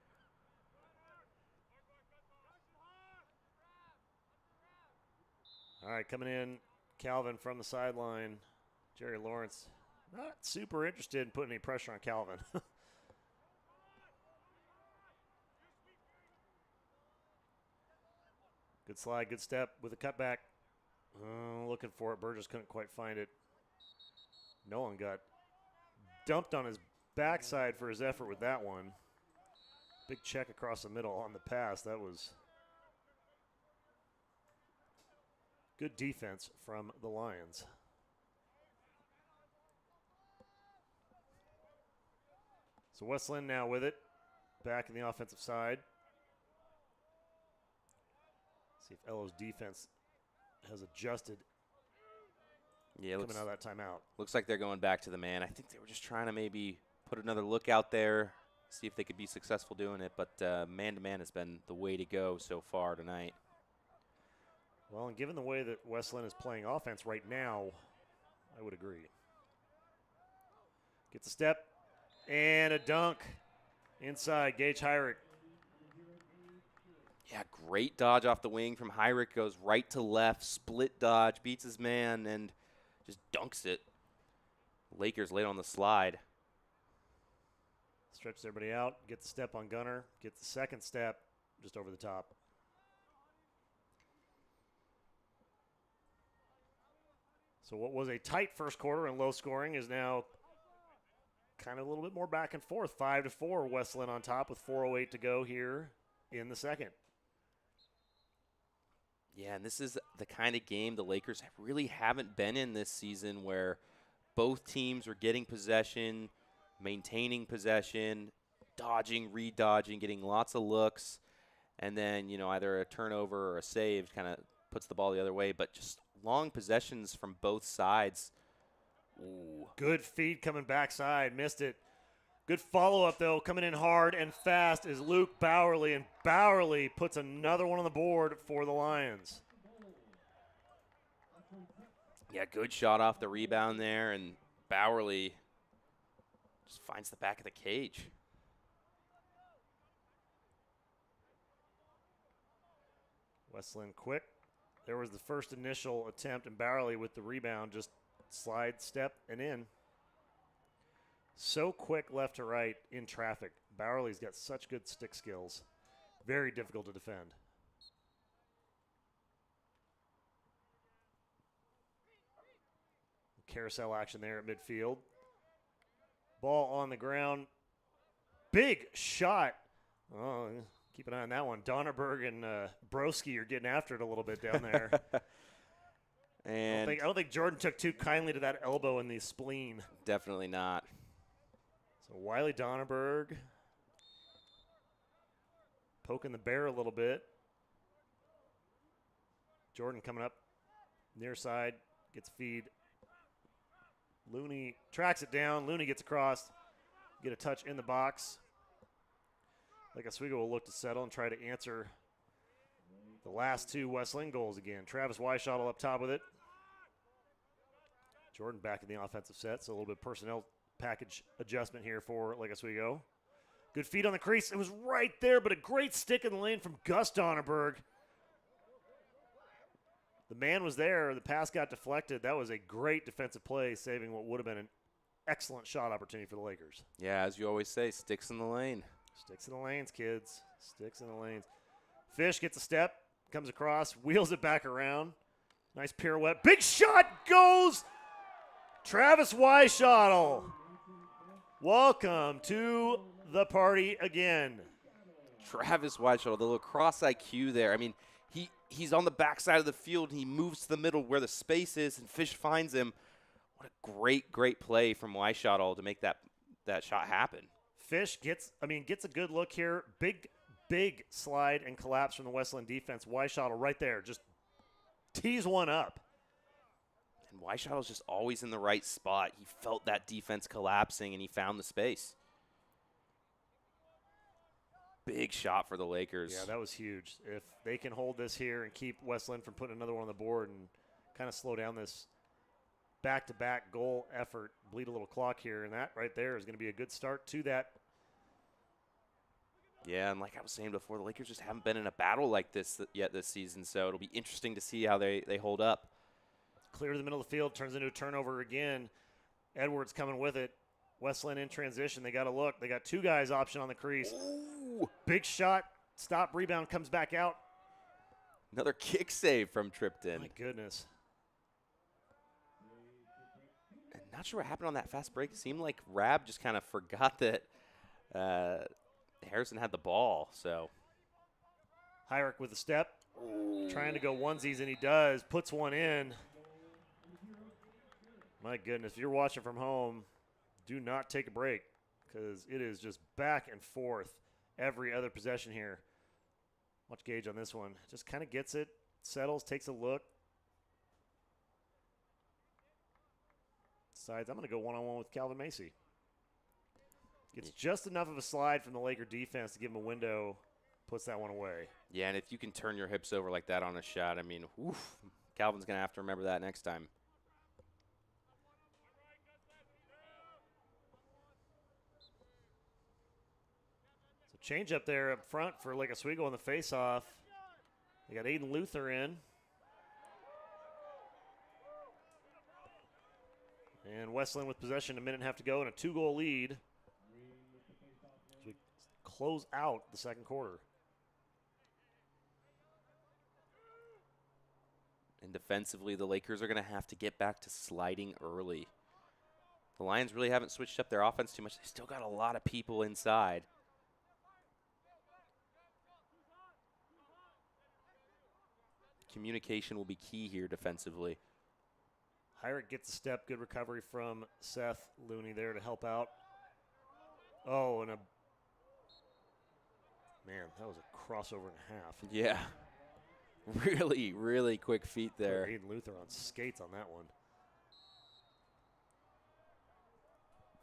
A: All right, coming in, Calvin from the sideline. Jerry Lawrence not super interested in putting any pressure on Calvin. Good slide, good step with a cutback. Looking for it. Burgess couldn't quite find it. Nolan got dumped on his backside for his effort with that one. Big check across the middle on the pass. That was good defense from the Lions. So West Linn now with it, back in the offensive side. See if Elo's defense has adjusted.
B: Yeah,
A: coming out of that timeout.
B: Looks like they're going back to the man. I think they were just trying to maybe put another look out there, see if they could be successful doing it. But man-to-man has been the way to go so far tonight.
A: Well, and given the way that West Linn is playing offense right now, I would agree. Gets a step. And a dunk inside, Gage Hyrick.
B: Yeah, great dodge off the wing from Hyrick. Goes right to left, split dodge, beats his man, and just dunks it. Lakers late on the slide.
A: Stretches everybody out, gets the step on Gunner, gets the second step just over the top. So what was a tight first quarter and low scoring is now kind of a little bit more back and forth. 5-4, West Linn on top with 4:08 to go here in the second.
B: Yeah, and this is the kind of game the Lakers really haven't been in this season, where both teams are getting possession, maintaining possession, dodging, re-dodging, getting lots of looks, and then, either a turnover or a save kind of puts the ball the other way, but just long possessions from both sides. Ooh.
A: Good feed coming backside, missed it. Good follow-up, though, coming in hard and fast is Luke Bowerly, and Bowerly puts another one on the board for the Lions.
B: Yeah, good shot off the rebound there, and Bowerly just finds the back of the cage.
A: West Linn quick. There was the first initial attempt, and Bowerly with the rebound just slide, step, and in. So quick left to right in traffic. Bowerly's got such good stick skills. Very difficult to defend. Carousel action there at midfield. Ball on the ground. Big shot. Oh, keep an eye on that one. Donnerberg and Broski are getting after it a little bit down there.
B: And
A: I don't think Jordan took too kindly to that elbow in the spleen.
B: Definitely not.
A: So Wiley Donnerberg poking the bear a little bit. Jordan coming up near side, gets feed. Looney tracks it down. Looney gets across, get a touch in the box. Like Oswego will look to settle and try to answer the last two West Linn goals again. Travis Weishottle up top with it. Jordan back in the offensive set, so a little bit personnel package adjustment here for Lake Oswego. Good feed on the crease. It was right there, but a great stick in the lane from Gus Donnerberg. The man was there. The pass got deflected. That was a great defensive play, saving what would have been an excellent shot opportunity for the Lakers.
B: Yeah, as you always say, sticks in the lane.
A: Sticks in the lanes, kids. Sticks in the lanes. Fish gets a step, comes across, wheels it back around. Nice pirouette. Big shot goes Travis Weishottle. Welcome to the party again.
B: Travis Weishottle, the lacrosse IQ there. I mean, he's on the backside of the field. And he moves to the middle where the space is, and Fish finds him. What a great play from Weishottle to make that shot happen.
A: Fish gets a good look here. Big slide and collapse from the Westland defense. Weishottle right there, just tees one up.
B: And Weishottle's just always in the right spot. He felt that defense collapsing, and he found the space. Big shot for the Lakers.
A: Yeah, that was huge. If they can hold this here and keep Westland from putting another one on the board and kind of slow down this back-to-back goal effort, bleed a little clock here, and that right there is going to be a good start to that.
B: Yeah, and like I was saying before, the Lakers just haven't been in a battle like this yet this season, so it'll be interesting to see how they hold up.
A: Clear to the middle of the field, turns into a turnover again. Edwards coming with it. Westland in transition. They got to look. They got two guys option on the crease.
B: Ooh.
A: Big shot. Stop, rebound, comes back out.
B: Another kick save from Tripton.
A: My goodness.
B: And not sure what happened on that fast break. It seemed like Rab just kind of forgot that Harrison had the ball. So
A: Hyrick with a step.
B: Ooh.
A: Trying to go onesies, and he does. Puts one in. My goodness, if you're watching from home, do not take a break because it is just back and forth every other possession here. Watch Gage on this one. Just kind of gets it, settles, takes a look. Decides, I'm going to go one-on-one with Calvin Macy. Gets just enough of a slide from the Laker defense to give him a window, puts that one away.
B: Yeah, and if you can turn your hips over like that on a shot, I mean, oof, Calvin's going to have to remember that next time.
A: Change up there up front for Lake Oswego on the face-off. They got Aiden Luther in. And Westland with possession, a minute and a half to go, and a 2-goal lead as we close out the second quarter.
B: And defensively, the Lakers are going to have to get back to sliding early. The Lions really haven't switched up their offense too much. They still got a lot of people inside. Communication will be key here defensively.
A: Hyrick gets a step. Good recovery from Seth Looney there to help out. Oh, and man, that was a crossover and a half.
B: Yeah. Really quick feet there.
A: Aiden Luther on skates on that one.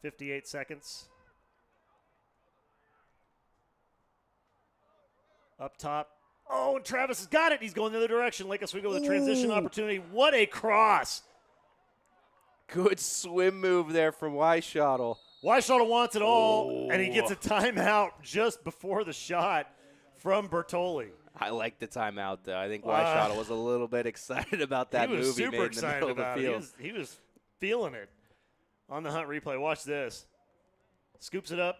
A: 58 seconds. Up top. Oh, and Travis has got it. He's going the other direction. Lake Oswego with a transition opportunity. What a cross.
B: Good swim move there from Weishottle.
A: Weishottle wants it all, and he gets a timeout just before the shot from Bertoli.
B: I like the timeout, though. I think Weishottle was a little bit excited about that move he made in the middle of the field.
A: He was feeling it on the Hunt replay. Watch this. Scoops it up.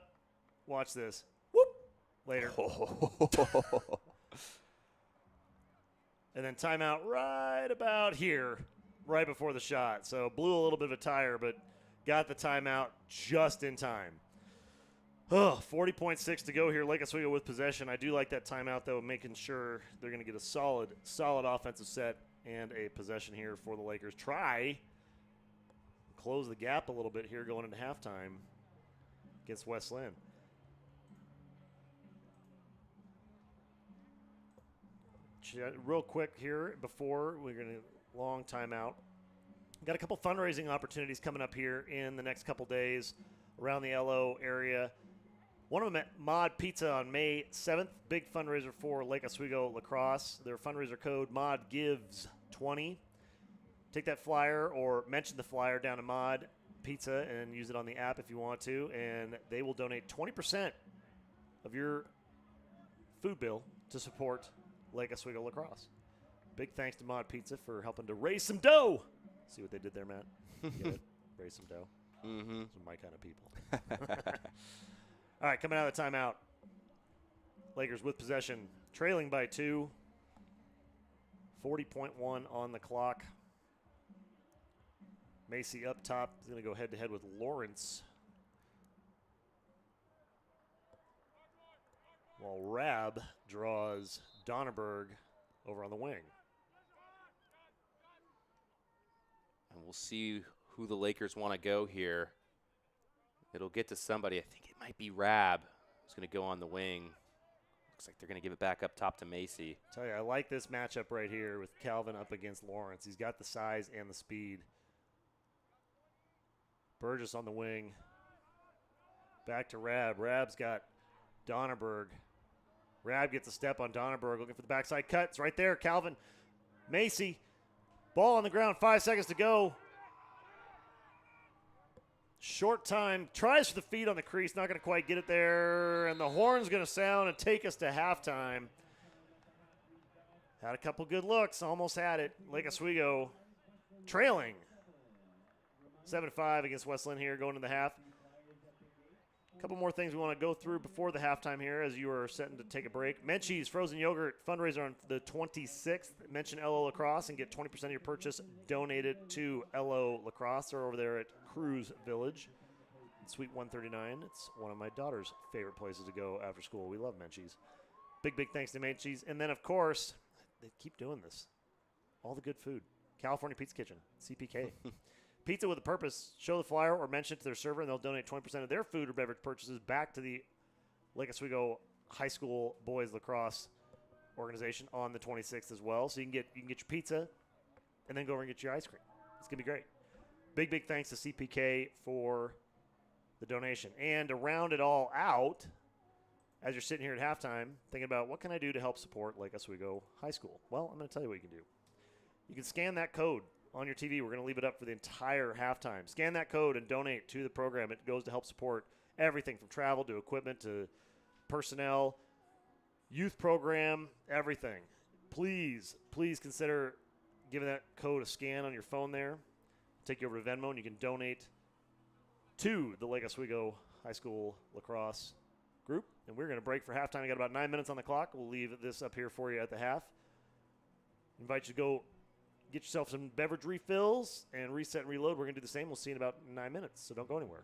A: Watch this. Whoop. Later. And then timeout right about here, right before the shot. So blew a little bit of a tire, but got the timeout just in time. 40.6 to go here. Lake Oswego with possession. I do like that timeout, though, making sure they're going to get a solid offensive set and a possession here for the Lakers. Try close the gap a little bit here going into halftime against West Linn. Real quick here before we're going to long timeout. Got a couple fundraising opportunities coming up here in the next couple days around the LO area. One of them at Mod Pizza on May 7th. Big fundraiser for Lake Oswego Lacrosse. Their fundraiser code MODGIVES20. Take that flyer or mention the flyer down to Mod Pizza and use it on the app if you want to, and they will donate 20% of your food bill to support Lake Oswego Lacrosse. Big thanks to Mod Pizza for helping to raise some dough. See what they did there, Matt? Get it? Raise some dough.
B: Mm-hmm.
A: Those are my kind of people. All right, coming out of the timeout. Lakers with possession, trailing by 2. 40.1 on the clock. Macy up top is going to go head-to-head with Lawrence. While Rab draws Donnerberg over on the wing.
B: And we'll see who the Lakers want to go here. It'll get to somebody. I think it might be Rab who's going to go on the wing. Looks like they're going to give it back up top to Macy.
A: I tell you, I like this matchup right here with Calvin up against Lawrence. He's got the size and the speed. Burgess on the wing. Back to Rab. Rab's got Donnerberg. Rab gets a step on Donnerberg, looking for the backside cut. It's right there, Calvin. Macy. Ball on the ground, 5 seconds to go. Short time, tries for the feed on the crease, not going to quite get it there, and the horn's going to sound and take us to halftime. Had a couple good looks, almost had it. Lake Oswego trailing 7-5 against West Linn here going into the half. A couple more things we want to go through before the halftime here as you are setting to take a break. Menchie's Frozen Yogurt fundraiser on the 26th. Mention LO Lacrosse and get 20% of your purchase donated to LO Lacrosse. They're over there at Cruise Village, Suite 139. It's one of my daughter's favorite places to go after school. We love Menchie's. Big thanks to Menchie's. And then, of course, they keep doing this. All the good food. California Pizza Kitchen, CPK. Pizza with a purpose. Show the flyer or mention it to their server, and they'll donate 20% of their food or beverage purchases back to the Lake Oswego High School Boys Lacrosse organization on the 26th as well. So you can get your pizza and then go over and get your ice cream. It's going to be great. Big thanks to CPK for the donation. And to round it all out, as you're sitting here at halftime, thinking about what can I do to help support Lake Oswego High School? Well, I'm going to tell you what you can do. You can scan that code on your TV. We're going to leave it up for the entire halftime. Scan that code and donate to the program. It goes to help support everything from travel to equipment to personnel, youth program, everything. Please consider giving that code a scan on your phone there. Take you over to Venmo, and you can donate to the Lake Oswego High School Lacrosse group. And we're going to break for halftime. We got about 9 minutes on the clock. We'll leave this up here for you at the half. Invite you to go get yourself some beverage refills and reset and reload. We're going to do the same. We'll see you in about 9 minutes, so don't go anywhere.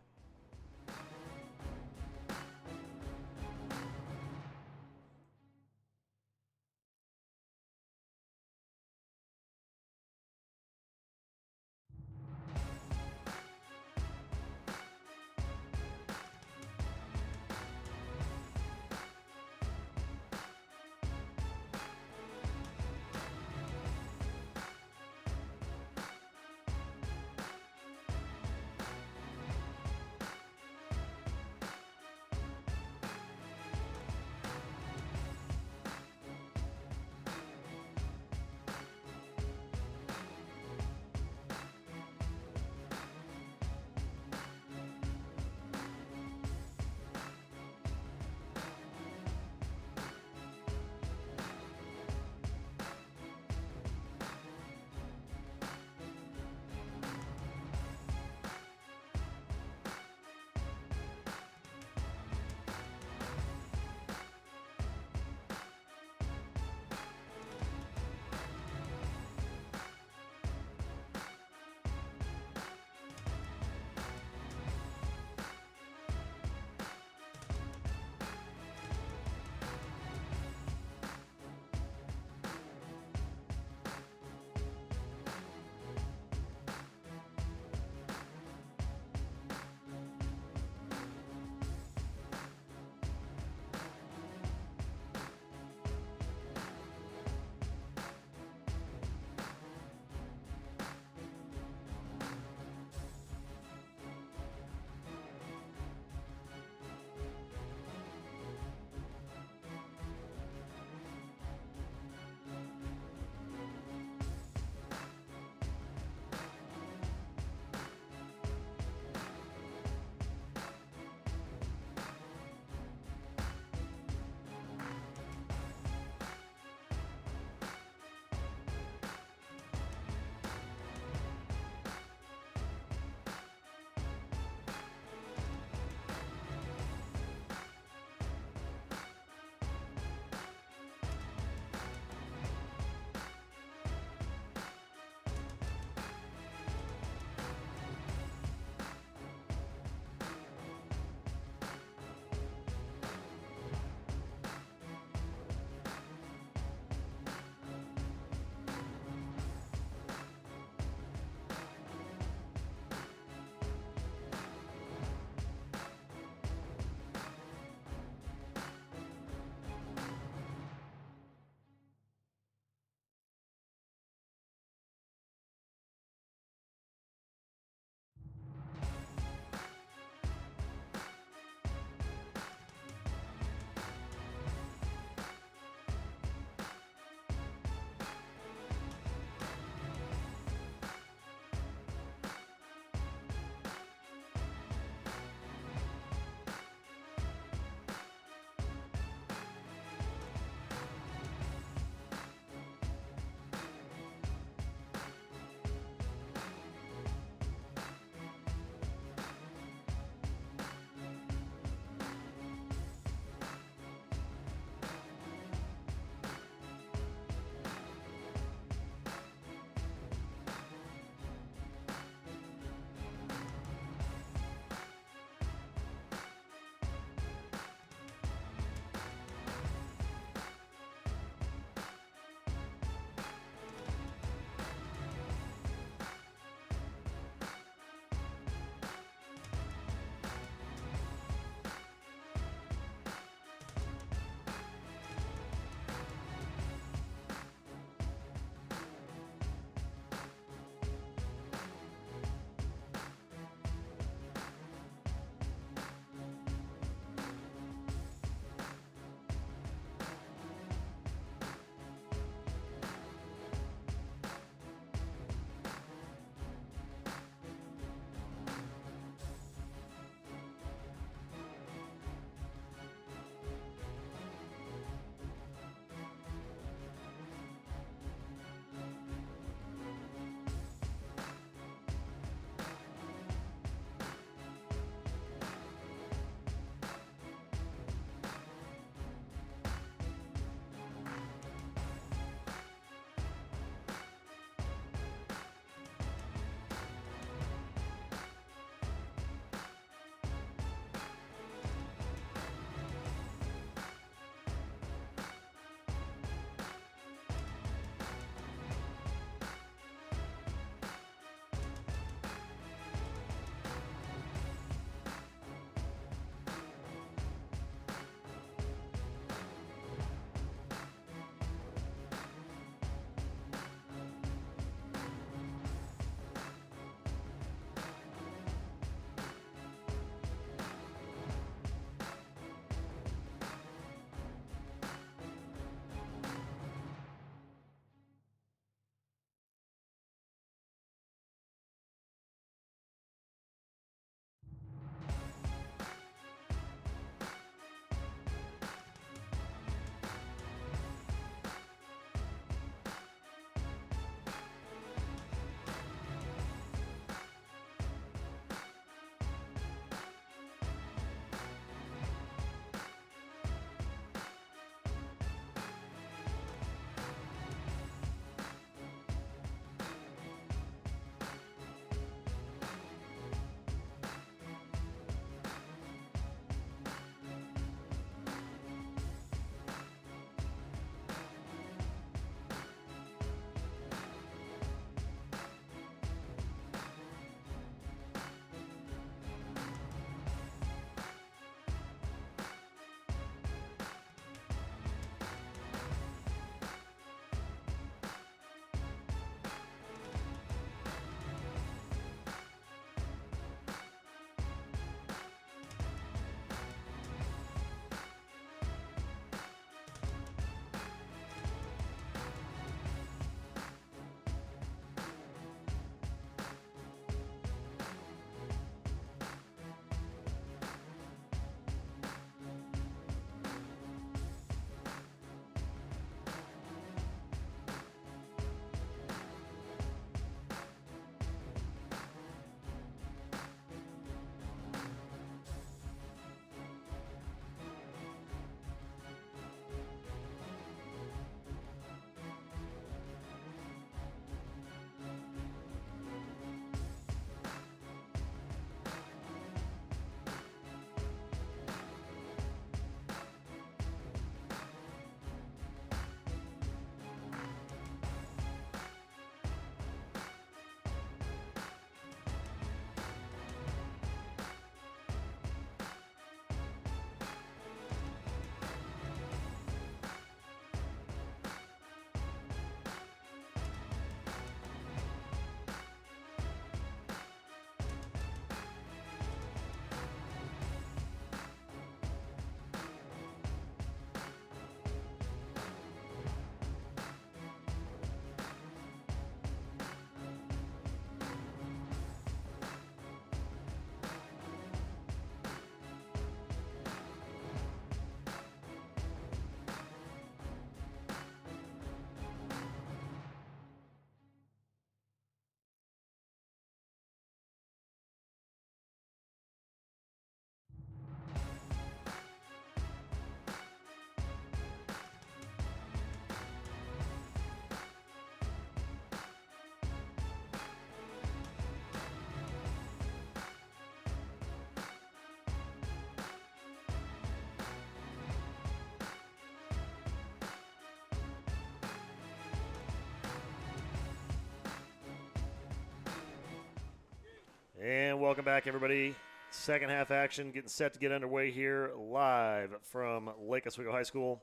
A: welcome back, everybody. Second half action getting set to get underway here live from Lake Oswego High School.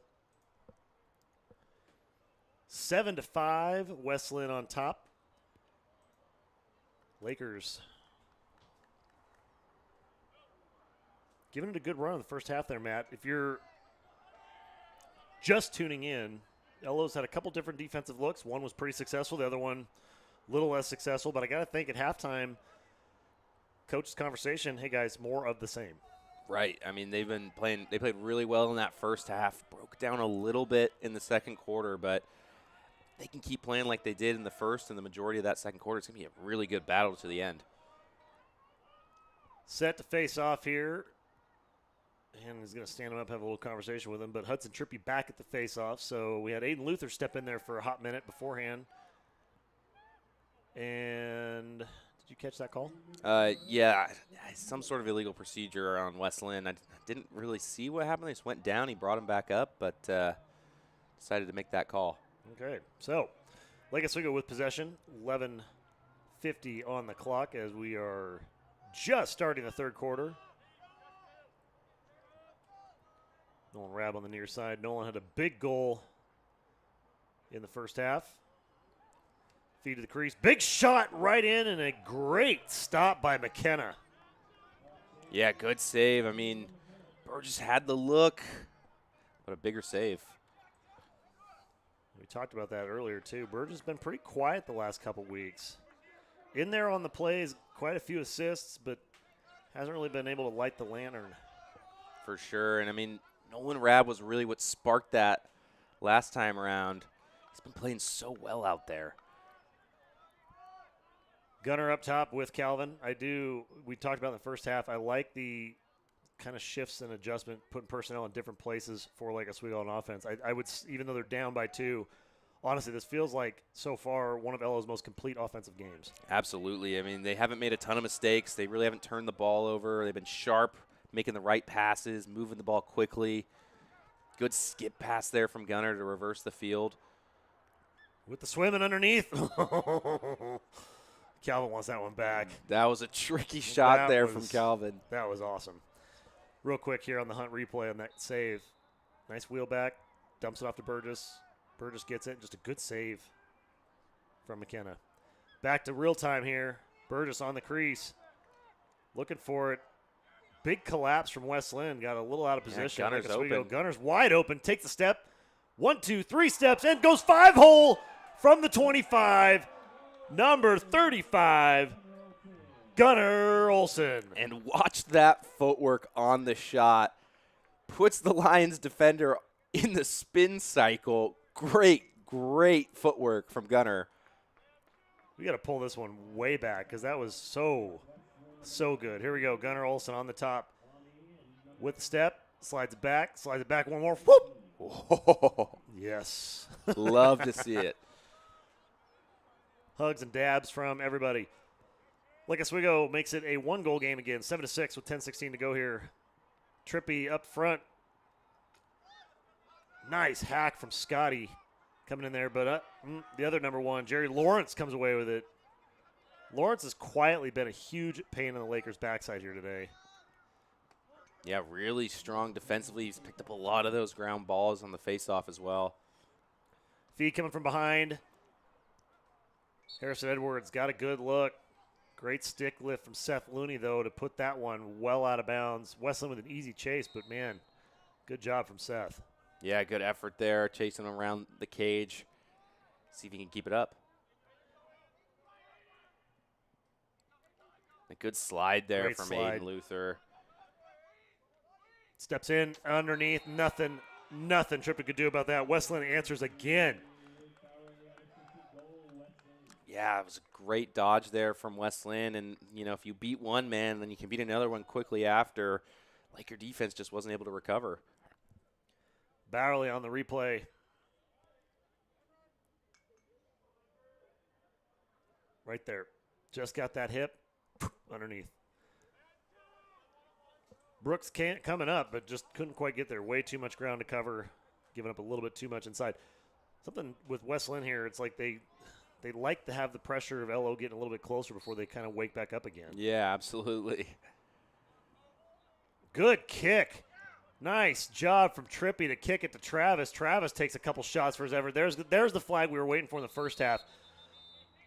A: 7-5, West Linn on top. Lakers giving it a good run in the first half there, Matt. If you're just tuning in, Ello's had a couple different defensive looks. One was pretty successful. The other one a little less successful. But I got to think at halftime, coach's conversation, hey, guys, more of the same.
B: Right. I mean, they played really well in that first half, broke down a little bit in the second quarter, but they can keep playing like they did in the first and the majority of that second quarter. It's going to be a really good battle to the end.
A: Set to face off here. And he's going to stand him up, have a little conversation with him. But Hudson Trippy back at the face-off. So we had Aiden Luther step in there for a hot minute beforehand. And did you catch that call?
B: Yeah, some sort of illegal procedure on West Linn. I didn't really see what happened. They just went down. He brought him back up, but decided to make that call.
A: Okay, so Lake Oswego with possession. 11:50 on the clock as we are just starting the third quarter. Nolan Rabb on the near side. Nolan had a big goal in the first half. Feed to the crease. Big shot right in and a great stop by McKenna.
B: Yeah, good save. I mean, Burgess had the look, but a bigger save.
A: We talked about that earlier, too. Burgess has been pretty quiet the last couple weeks. In there on the plays, quite a few assists, but hasn't really been able to light the lantern.
B: For sure. And, I mean, Nolan Rabb was really what sparked that last time around. He's been playing so well out there.
A: Gunner up top with Calvin. We talked about in the first half, I like the kind of shifts and adjustment, putting personnel in different places for Lake Oswego on offense. I would, even though they're down by 2, honestly, this feels like so far one of Ello's most complete offensive games.
B: Absolutely. I mean, they haven't made a ton of mistakes. They really haven't turned the ball over. They've been sharp, making the right passes, moving the ball quickly. Good skip pass there from Gunner to reverse the field.
A: With the swimming underneath. Calvin wants that one back.
B: That was a tricky shot from Calvin.
A: That was awesome. Real quick here on the Hunt replay on that save. Nice wheel back. Dumps it off to Burgess. Burgess gets it. Just a good save from McKenna. Back to real time here. Burgess on the crease. Looking for it. Big collapse from West Linn. Got a little out of position.
B: Yeah, Gunner's open.
A: Gunner's wide open. Takes the step. 1, 2, 3 steps and goes 5-hole from the 25. Number 35, Gunner Olson.
B: And watch that footwork on the shot. Puts the Lions defender in the spin cycle. Great footwork from Gunner.
A: We got to pull this one way back because that was so good. Here we go. Gunner Olson on the top with the step. Slides it back one more. Whoop.
B: Whoa.
A: Yes.
B: Love to see it.
A: Hugs and dabs from everybody. Lake Oswego makes it a 1-goal game again, 7-6 with 10:16 to go here. Trippy up front. Nice hack from Scotty coming in there, but the other number 1, Jerry Lawrence, comes away with it. Lawrence has quietly been a huge pain in the Lakers' backside here today.
B: Yeah, really strong defensively. He's picked up a lot of those ground balls on the faceoff as well.
A: Feed coming from behind. Harrison Edwards got a good look. Great stick lift from Seth Looney, though, to put that one well out of bounds. West Linn with an easy chase, but, man, good job from Seth.
B: Yeah, good effort there, chasing him around the cage. See if he can keep it up. A good slide there
A: Great
B: from
A: slide.
B: Aiden Luther.
A: Steps in underneath. Nothing Trippy could do about that. West Linn answers again.
B: Yeah, it was a great dodge there from West Linn. And, you know, if you beat one man, then you can beat another one quickly after. Laker defense just wasn't able to recover.
A: Bowerly on the replay. Right there. Just got that hip underneath. Brooks coming up, but just couldn't quite get there. Way too much ground to cover, giving up a little bit too much inside. Something with West Linn here, it's like they they like to have the pressure of LO getting a little bit closer before they kind of wake back up again.
B: Yeah, absolutely.
A: Good kick. Nice job from Trippy to kick it to Travis. Travis takes a couple shots for his effort. There's the flag we were waiting for in the first half.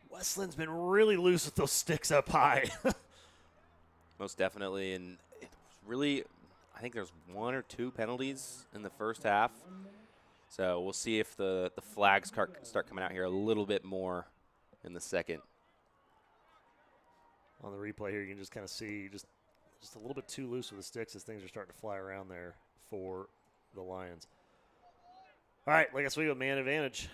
A: Westland's been really loose with those sticks up high.
B: Most definitely. And it really, I think there's 1 or 2 penalties in the first half. So we'll see if the flags start coming out here a little bit more in the second.
A: On the replay here, you can just kind of see just a little bit too loose with the sticks as things are starting to fly around there for the Lions. All right, like I said, we have man advantage.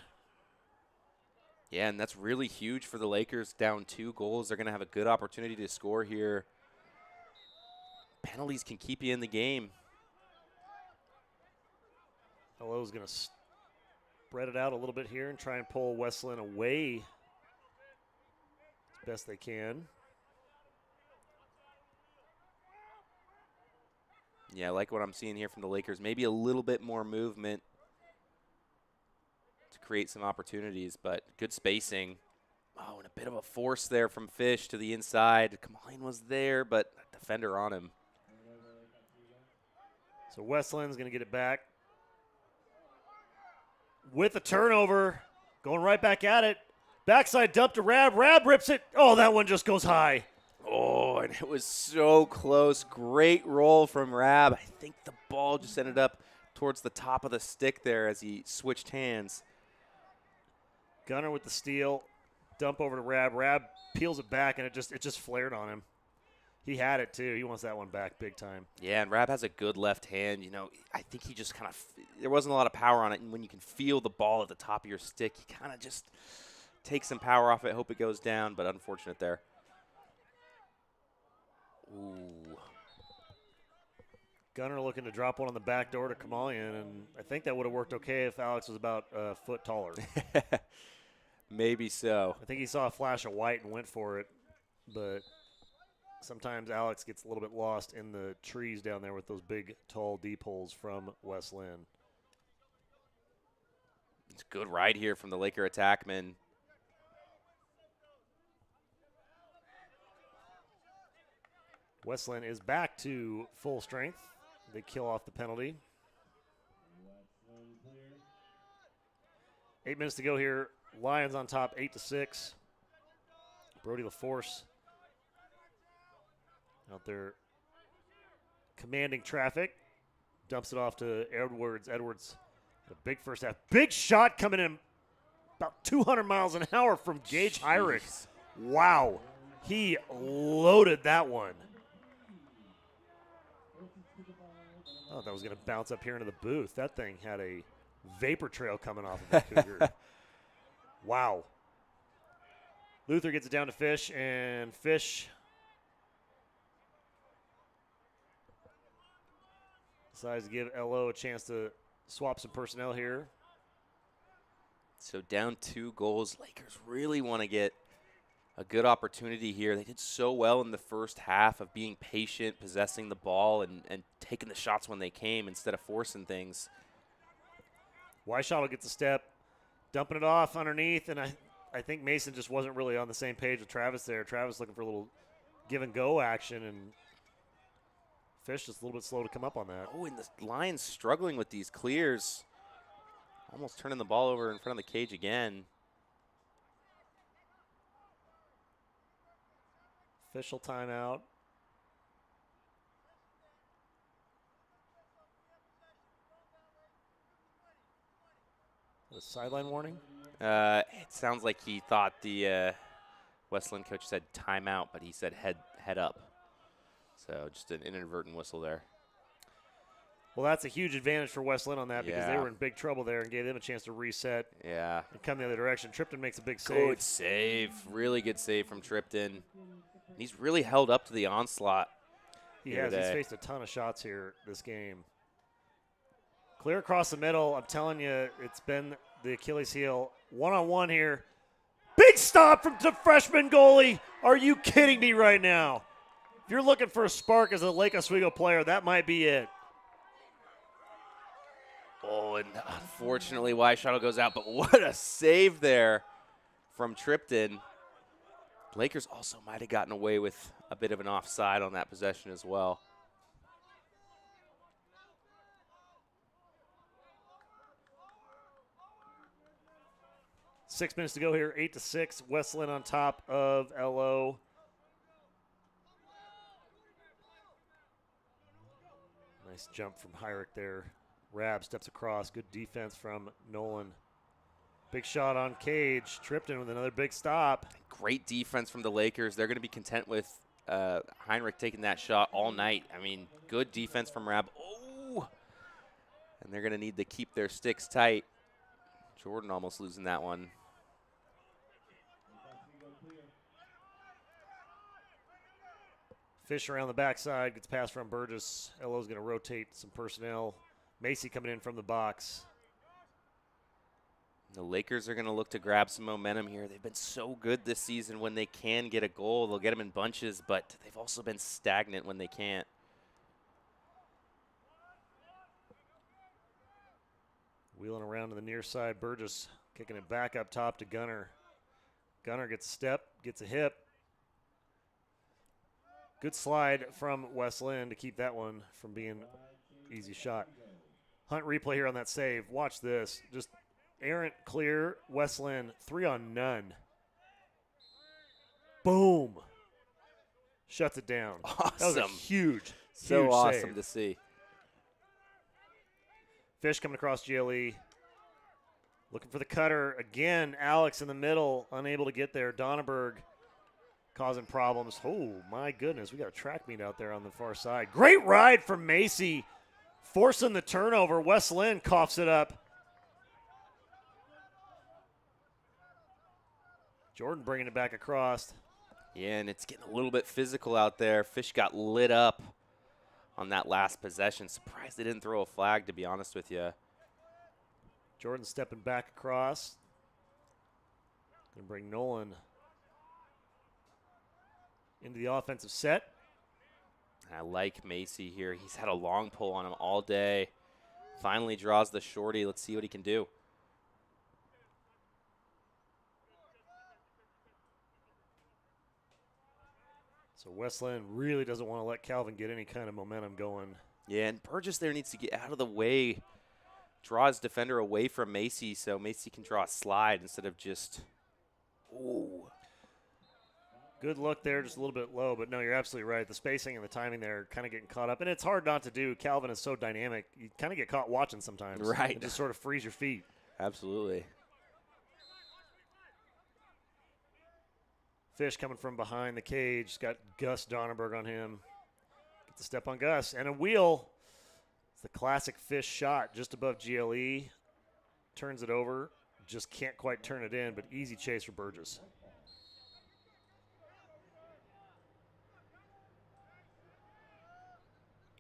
B: Yeah, and that's really huge for the Lakers. Down 2 goals. They're going to have a good opportunity to score here. Penalties can keep you in the game.
A: LO's going to spread it out a little bit here and try and pull Westland away as best they can.
B: Yeah, I like what I'm seeing here from the Lakers. Maybe a little bit more movement to create some opportunities, but good spacing. Oh, and a bit of a force there from Fish to the inside. Kamalian was there, but a defender on him.
A: So Westland's going to get it back with a turnover, going right back at it. Backside dump to Rab. Rab rips it. Oh, that one just goes high.
B: Oh, and it was so close. Great roll from Rab. I think the ball just ended up towards the top of the stick there as he switched hands.
A: Gunner with the steal. Dump over to Rab. Rab peels it back, and it just flared on him. He had it, too. He wants that one back big time.
B: Yeah, and Rab has a good left hand. You know, I think he just kind of – there wasn't a lot of power on it, and when you can feel the ball at the top of your stick, you kind of just take some power off it, hope it goes down, but unfortunate there. Ooh.
A: Gunner looking to drop one on the back door to Kamalian, and I think that would have worked okay if Alex was about a foot taller.
B: Maybe so.
A: I think he saw a flash of white and went for it, but sometimes Alex gets a little bit lost in the trees down there with those big, tall, deep holes from West Linn.
B: It's a good ride here from the Laker attackman.
A: West Linn is back to full strength. They kill off the penalty. 8 minutes to go here. Lions on top, 8-6. Brody LaForce out there commanding traffic. Dumps it off to Edwards. Edwards, a big first half. Big shot coming in about 200 miles an hour from Gage Heinrich. Wow. He loaded that one. Oh, that was going to bounce up here into the booth. That thing had a vapor trail coming off of the Cougar. Wow. Luther gets it down to Fish, and Fish decides to give LO a chance to swap some personnel here.
B: So down 2 goals. Lakers really want to get a good opportunity here. They did so well in the first half of being patient, possessing the ball, and taking the shots when they came instead of forcing things.
A: Weishottle gets a step, dumping it off underneath, and I think Mason just wasn't really on the same page with Travis there. Travis looking for a little give-and-go action, and Fish just a little bit slow to come up on that.
B: Oh, and the Lions struggling with these clears. Almost turning the ball over in front of the cage again.
A: Official timeout. A sideline warning?
B: It sounds like he thought the West Linn coach said timeout, but he said head up. So just an inadvertent whistle there.
A: Well, that's a huge advantage for West Linn on that because they
B: Yeah.
A: were in big trouble there and gave them a chance to reset
B: Yeah.
A: and come the other direction. Tripton makes a big save.
B: Good save. Really good save from Tripton. He's really held up to the onslaught.
A: He has. He's faced a ton of shots here this game. Clear across the middle. I'm telling you, it's been the Achilles heel. One-on-one here. Big stop from the freshman goalie. Are you kidding me right now? If you're looking for a spark as a Lake Oswego player, that might be it.
B: Oh, and unfortunately, Weishottle goes out, but what a save there from Tripton. Lakers also might have gotten away with a bit of an offside on that possession as well.
A: Six minutes to go here, 8-6. West Linn on top of LO. Nice jump from Hyrick there. Rab steps across. Good defense from Nolan. Big shot on Cage. Tripton with another big stop.
B: Great defense from the Lakers. They're going to be content with Heinrich taking that shot all night. I mean, good defense from Rab. Oh! And they're going to need to keep their sticks tight. Jordan almost losing that one.
A: Fish around the backside. Gets passed from Burgess. LO's going to rotate some personnel. Macy coming in from the box.
B: The Lakers are going to look to grab some momentum here. They've been so good this season when they can get a goal. They'll get them in bunches, but they've also been stagnant when they can't.
A: Wheeling around to the near side. Burgess kicking it back up top to Gunner. Gunner gets a step, gets a hip. Good slide from West Linn to keep that one from being easy shot. Hunt replay here on that save. Watch this. Just errant clear. West Linn 3-on-none. Boom. Shuts it down.
B: Awesome.
A: That was a huge
B: awesome
A: save.
B: to see.
A: Fish coming across GLE. Looking for the cutter. Again, Alex in the middle. Unable to get there. Donneberg causing problems. Oh, my goodness. We got a track meet out there on the far side. Great ride from Macy. Forcing the turnover. West Linn coughs it up. Jordan bringing it back across.
B: Yeah, and it's getting a little bit physical out there. Fish got lit up on that last possession. Surprised they didn't throw a flag, to be honest with you.
A: Jordan stepping back across. Going to bring Nolan into the offensive set.
B: I like Macy here. He's had a long pull on him all day. Finally draws the shorty. Let's see what he can do.
A: So West Linn really doesn't want to let Calvin get any kind of momentum going.
B: Yeah, and Burgess there needs to get out of the way. Draw his defender away from Macy so Macy can draw a slide instead of just, ooh.
A: Good look there, just a little bit low, but no, you're absolutely right. The spacing and the timing there kind of getting caught up, and it's hard not to do. Calvin is so dynamic. You kind of get caught watching sometimes.
B: Right.
A: And just sort of freeze your feet.
B: Absolutely.
A: Fish coming from behind the cage. Got Gus Donneberg on him. Gets a step on Gus. And a wheel. It's the classic Fish shot just above GLE. Turns it over. Just can't quite turn it in, but easy chase for Burgess.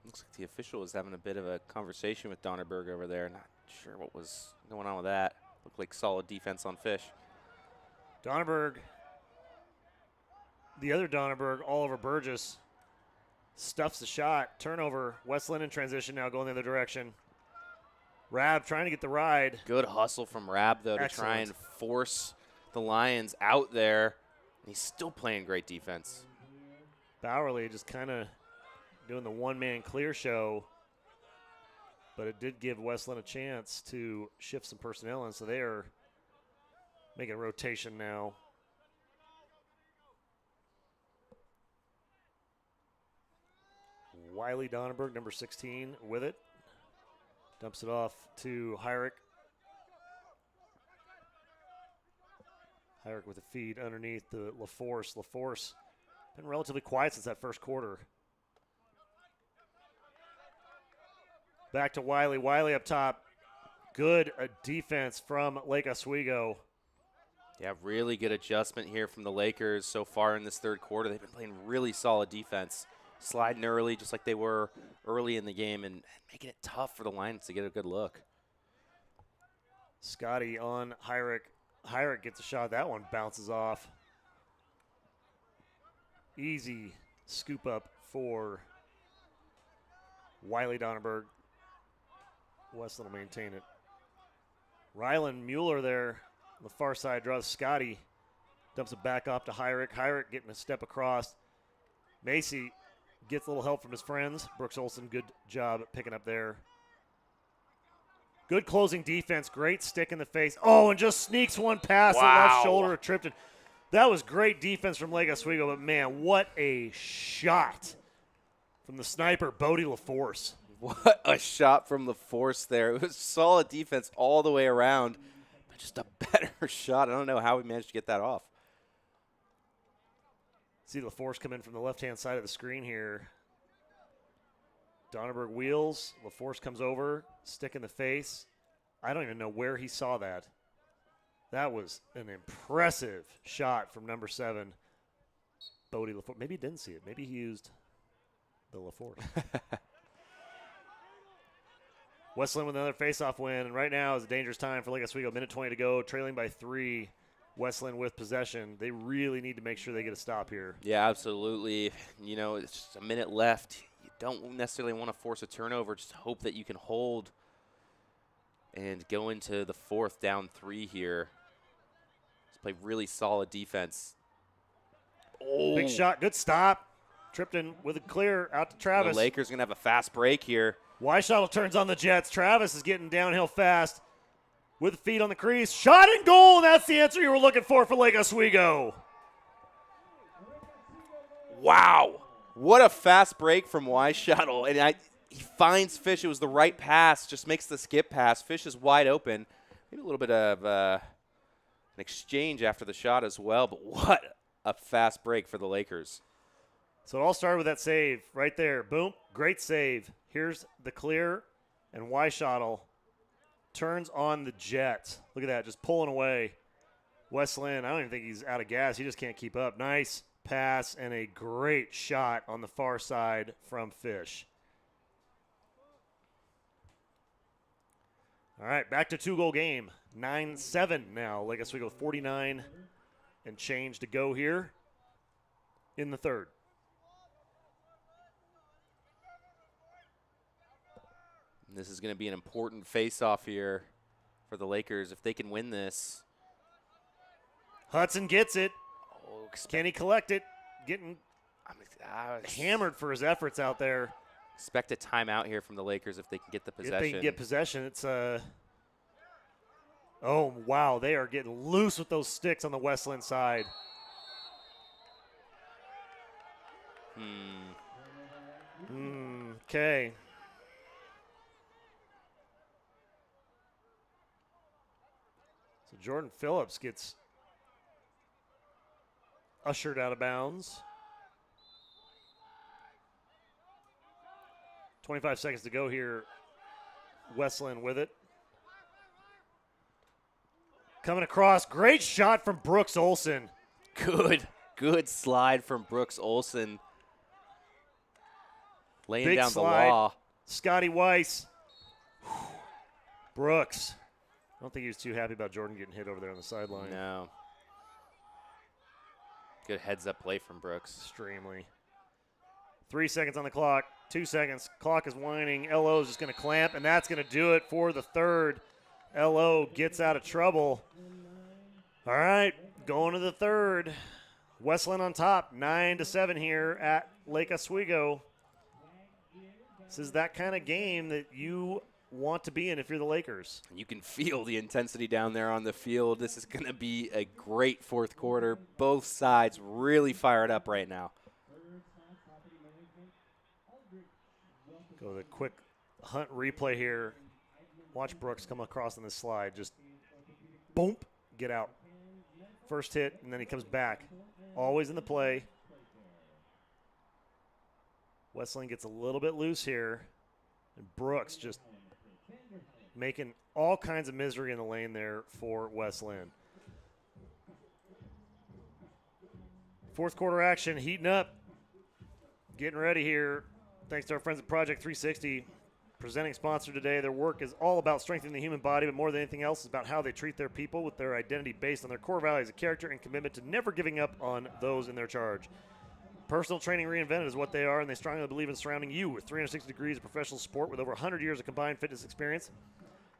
B: Looks like the official was having a bit of a conversation with Donnerberg over there. Not sure what was going on with that. Looked like solid defense on Fish.
A: Donnerberg, the other Donnerberg, all over Burgess. Stuffs the shot. Turnover. West Linn in transition now going the other direction. Rab trying to get the ride.
B: Good hustle from Rab, though, to try and force the Lions out there. He's still playing great defense.
A: Bowerly just kind of doing the one-man clear show, but it did give West Linn a chance to shift some personnel in, so they are making a rotation now. Wiley Donneberg, number 16, with it. Dumps it off to Hyrick. Hyrick with a feed underneath the LaForce. LaForce been relatively quiet since that first quarter. Back to Wiley. Wiley up top. Good defense from Lake Oswego.
B: Yeah, really good adjustment here from the Lakers so far in this third quarter. They've been playing really solid defense. Sliding early just like they were early in the game and making it tough for the Lions to get a good look.
A: Scotty on Hyrick. Hyrick gets a shot. That one bounces off. Easy scoop up for Wiley Donneberg. Westland will maintain it. Rylan Mueller there on the far side draws Scotty. Dumps it back off to Hyrick. Hyrick getting a step across. Macy gets a little help from his friends. Brooks Olson, good job at picking up there. Good closing defense. Great stick in the face. Oh, and just sneaks one past the left shoulder of Tripton. That was great defense from Lake Oswego, but, man, what a shot from the sniper, Bodie LaForce.
B: What a shot from LaForce there. It was solid defense all the way around, but just a better shot. I don't know how he managed to get that off.
A: See LaForce come in from the left-hand side of the screen here. Donnerberg wheels. LaForce comes over, stick in the face. I don't even know where he saw that. That was an impressive shot from number 7, Bodie LaForce. Maybe he didn't see it. Maybe he used the LaForce. West Linn with another faceoff win, and right now is a dangerous time for Lake Oswego. Minute 20 to go, trailing by 3. West Linn with possession. They really need to make sure they get a stop here.
B: Yeah, absolutely. You know, it's just a minute left. You don't necessarily want to force a turnover. Just hope that you can hold and go into the 4th down 3 here. Just play really solid defense. Oh.
A: Big shot, good stop. Tripton with a clear out to Travis.
B: The Lakers going to have a fast break here.
A: Weishottle turns on the Jets. Travis is getting downhill fast with the feet on the crease. Shot and goal, and that's the answer you were looking for Lake Oswego.
B: Wow. What a fast break from Weishottle. And he finds Fish. It was the right pass, just makes the skip pass. Fish is wide open. Maybe a little bit of an exchange after the shot as well, but what a fast break for the Lakers.
A: So it all started with that save right there. Boom, great save. Here's the clear, and Weishottle turns on the Jets. Look at that, just pulling away. West Linn, I don't even think he's out of gas. He just can't keep up. Nice pass and a great shot on the far side from Fish. All right, back to 2-goal game. 9-7 now. Lake Oswego 49 and change to go here in the 3rd.
B: This is going to be an important face-off here for the Lakers if they can win this.
A: Hudson gets it.
B: Oh,
A: Can he collect it? Getting hammered for his efforts out there.
B: Expect a timeout here from the Lakers if they can get the possession.
A: If they can get possession, it's oh, wow, they are getting loose with those sticks on the West Linn side. Okay. So Jordan Phillips gets ushered out of bounds. 25 seconds to go here. West Linn with it. Coming across. Great shot from Brooks Olson.
B: Good slide from Brooks Olson. Laying
A: Big
B: down
A: slide.
B: the law.
A: Scotty Weiss. Brooks. I don't think he was too happy about Jordan getting hit over there on the sideline.
B: No. Good heads-up play from Brooks.
A: Extremely. 3 seconds on the clock. 2 seconds. Clock is winding. LO is just going to clamp, and that's going to do it for the 3rd. LO gets out of trouble. All right, going to the 3rd. West Linn on top, 9-7 here at Lake Oswego. This is that kind of game that you want to be in if you're the Lakers.
B: You can feel the intensity down there on the field. This is going to be a great 4th quarter. Both sides really fired up right now.
A: Go with a quick Hunt replay here. Watch Brooks come across on this slide. Just boom, get out. First hit, and then he comes back. Always in the play. West Linn gets a little bit loose here. And Brooks just making all kinds of misery in the lane there for West Linn. 4th quarter action heating up. Getting ready here. Thanks to our friends at Project 360. Presenting sponsor today. Their work is all about strengthening the human body, but more than anything else, it's about how they treat their people with their identity based on their core values of character and commitment to never giving up on those in their charge. Personal training reinvented is what they are, and they strongly believe in surrounding you with 360 degrees of professional support with over 100 years of combined fitness experience.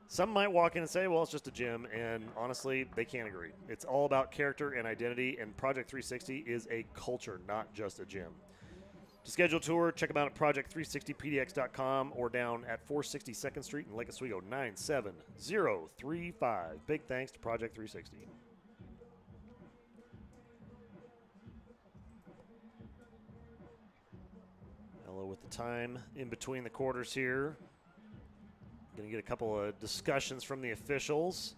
A: Some might walk in and say, well, it's just a gym, and honestly, they can't agree. It's all about character and identity, and Project 360 is a culture, not just a gym. To schedule a tour, check them out at project360pdx.com or down at 460 2nd Street in Lake Oswego, 97035. Big thanks to Project 360. Hello with the time in between the quarters here. Going to get a couple of discussions from the officials.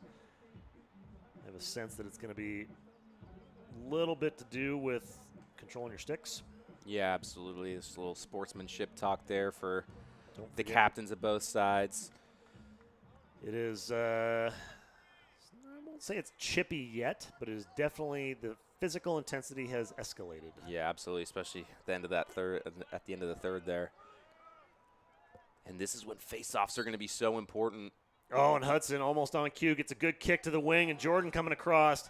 A: I have a sense that it's going to be a little bit to do with controlling your sticks.
B: Yeah, absolutely. There's a little sportsmanship talk there for the captains of both sides.
A: It is, I won't say it's chippy yet, but it is definitely the physical intensity has escalated.
B: Yeah, absolutely, especially at the end of that third, at the end of the third there. And this is when face-offs are going to be so important.
A: Oh, and Hudson almost on cue gets a good kick to the wing, and Jordan coming across.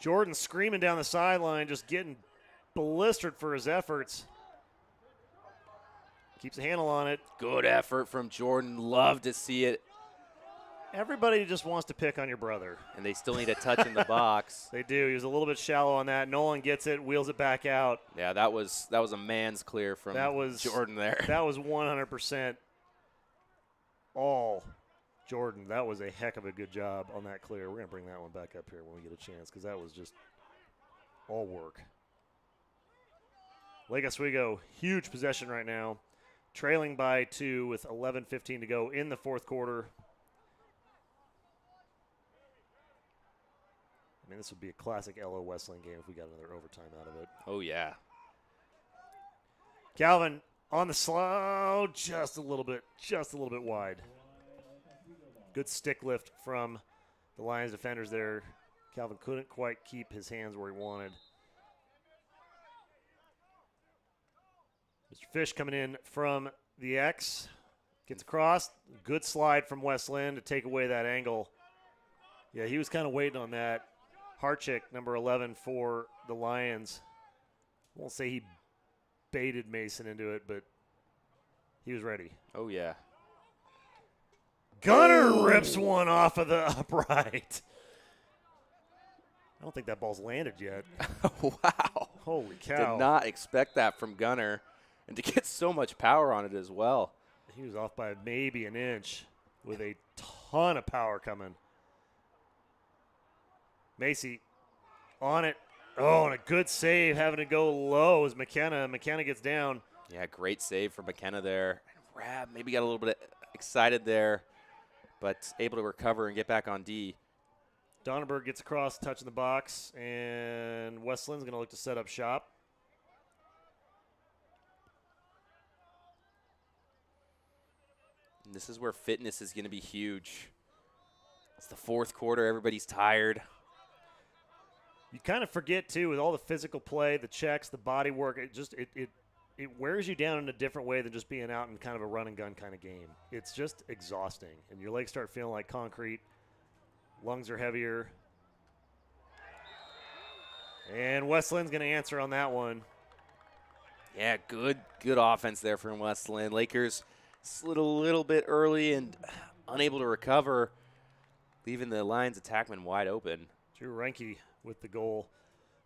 A: Jordan screaming down the sideline, just getting blistered for his efforts. Keeps a handle on it.
B: Good effort from Jordan. Love to see it.
A: Everybody just wants to pick on your brother.
B: And they still need a touch in the box.
A: They do. He was a little bit shallow on that. Nolan gets it, wheels it back out.
B: Yeah, that was a man's clear from Jordan there.
A: That was 100% all Jordan. That was a heck of a good job on that clear. We're going to bring that one back up here when we get a chance because that was just all work. Lake Oswego, huge possession right now. Trailing by 2 with 11:15 to go in the fourth quarter. I mean, this would be a classic LO Wesleyan game if we got another overtime out of it.
B: Oh, yeah.
A: Calvin on the slow, just a little bit wide. Good stick lift from the Lions defenders there. Calvin couldn't quite keep his hands where he wanted. Mr. Fish coming in from the X. Gets across. Good slide from Wesleyan to take away that angle. Yeah, he was kind of waiting on that. Harchick, number 11 for the Lions. I won't say he baited Mason into it, but he was ready.
B: Oh, yeah.
A: Gunner rips one off of the upright. I don't think that ball's landed yet.
B: Wow.
A: Holy cow.
B: Did not expect that from Gunner. And to get so much power on it as well.
A: He was off by maybe an inch with a ton of power coming. Macy on it. Oh, and a good save having to go low as McKenna. McKenna gets down.
B: Yeah, great save from McKenna there. Rab maybe got a little bit excited there, but able to recover and get back on D.
A: Donnerberg gets across, touching the box, and Wesleyan's going to look to set up shop.
B: And this is where fitness is going to be huge. It's the fourth quarter. Everybody's tired.
A: You kind of forget, too, with all the physical play, the checks, the body work, it wears you down in a different way than just being out in kind of a run-and-gun kind of game. It's just exhausting, and your legs start feeling like concrete. Lungs are heavier. And Wesleyan's going to answer on that one.
B: Yeah, good offense there from Wesleyan. Lakers slid a little bit early and unable to recover, leaving the Lions attackman wide open.
A: Drew Reinke with the goal.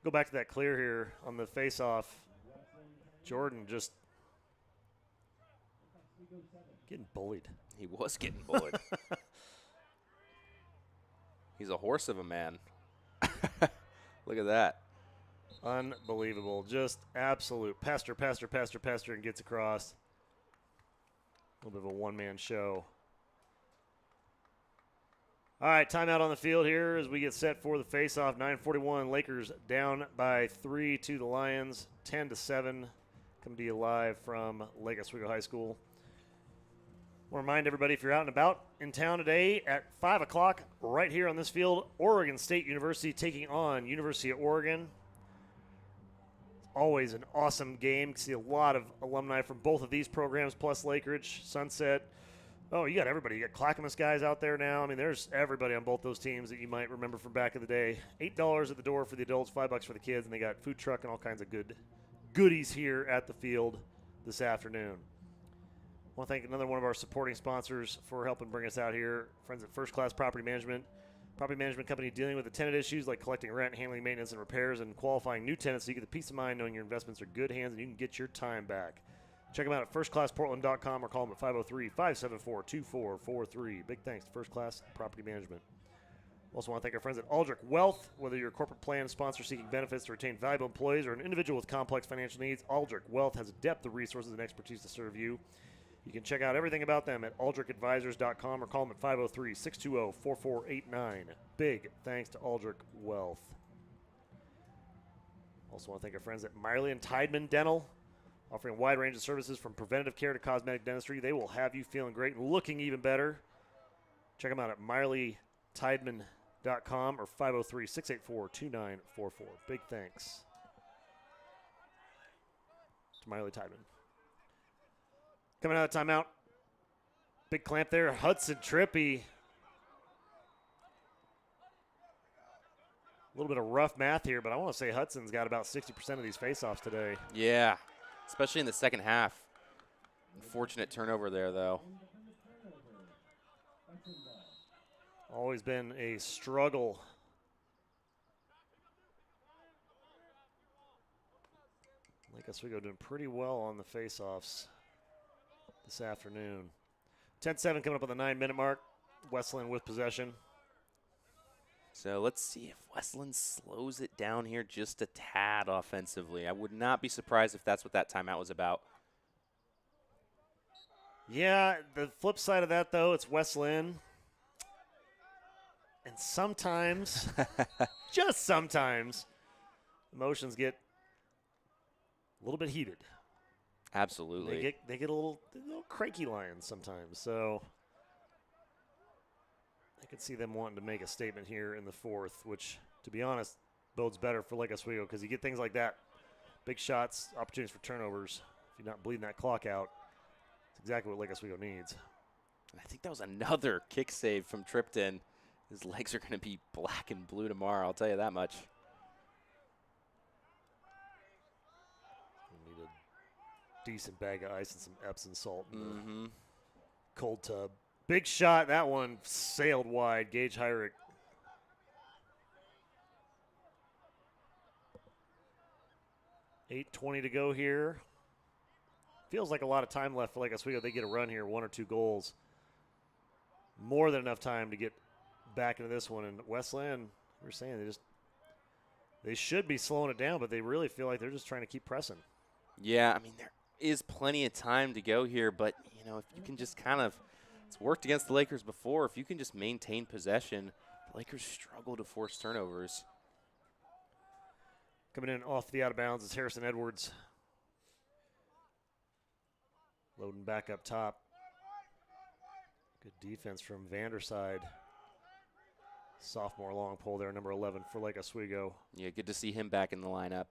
A: Go back to that clear here on the face-off. Jordan just getting bullied.
B: He was getting bullied. He's a horse of a man. Look at that.
A: Unbelievable. Just absolute pester, and gets across. A little bit of a one-man show. All right, timeout on the field here as we get set for the face-off. 9:41, Lakers down by 3 to the Lions, 10-7. Coming to you live from Lake Oswego High School. I want to remind everybody, if you're out and about in town today at 5 o'clock, right here on this field, Oregon State University taking on University of Oregon. Always an awesome game. You can see a lot of alumni from both of these programs, plus Lakeridge, Sunset. Oh, you got everybody. You got Clackamas guys out there now. I mean, there's everybody on both those teams that you might remember from back in the day. $8 at the door for the adults, $5 for the kids, and they got food truck and all kinds of goodies here at the field this afternoon. want to thank another one of our supporting sponsors for helping bring us out here. Friends at First Class Property Management. Property management company dealing with the tenant issues like collecting rent, handling maintenance and repairs, and qualifying new tenants so you get the peace of mind knowing your investments are good hands and you can get your time back. Check them out at firstclassportland.com or call them at 503-574-2443. Big thanks to First Class Property Management. Also want to thank our friends at Aldrich Wealth. Whether you're a corporate plan sponsor seeking benefits to retain valuable employees or an individual with complex financial needs, Aldrich Wealth has a depth of resources and expertise to serve you. You can check out everything about them at aldrichadvisors.com or call them at 503-620-4489. Big thanks to Aldrich Wealth. Also want to thank our friends at Miley and Tideman Dental, offering a wide range of services from preventative care to cosmetic dentistry. They will have you feeling great and looking even better. Check them out at MileyTideman.com or 503-684-2944. Big thanks to Miley Tideman. Coming out of timeout, big clamp there, Hudson Trippy. A little bit of rough math here, but I want to say Hudson's got about 60% of these faceoffs today.
B: Yeah, especially in the second half. Unfortunate turnover there, though.
A: Always been a struggle. Lake Oswego doing pretty well on the faceoffs this afternoon. 10-7 coming up on the 9-minute mark. Westland with possession.
B: So let's see if Westland slows it down here just a tad offensively. I would not be surprised if that's what that timeout was about.
A: Yeah, the flip side of that, though, it's Westland. And sometimes, just sometimes, emotions get a little bit heated.
B: Absolutely.
A: They get a little cranky Lions sometimes. So I could see them wanting to make a statement here in the fourth, which, to be honest, bodes better for Lake Oswego because you get things like that. Big shots, opportunities for turnovers. If you're not bleeding that clock out, it's exactly what Lake Oswego needs.
B: I think that was another kick save from Tripton. His legs are going to be black and blue tomorrow, I'll tell you that much.
A: Decent bag of ice and some Epsom salt in the cold tub. Big shot. That one sailed wide. Gage Hyrick. $8:20 to go here. Feels like a lot of time left for Lake Oswego. They get a run here, 1 or 2 goals. More than enough time to get back into this one. And Westland, we're saying they should be slowing it down, but they really feel like they're just trying to keep pressing.
B: Yeah, I mean, there is plenty of time to go here, but, you know, if you can just kind of, it's worked against the Lakers before, if you can just maintain possession, the Lakers struggle to force turnovers.
A: Coming in off the out of bounds is Harrison Edwards. Loading back up top. Good defense from Vanderside. Sophomore long pole there, number 11 for Lake Oswego.
B: Yeah, good to see him back in the lineup.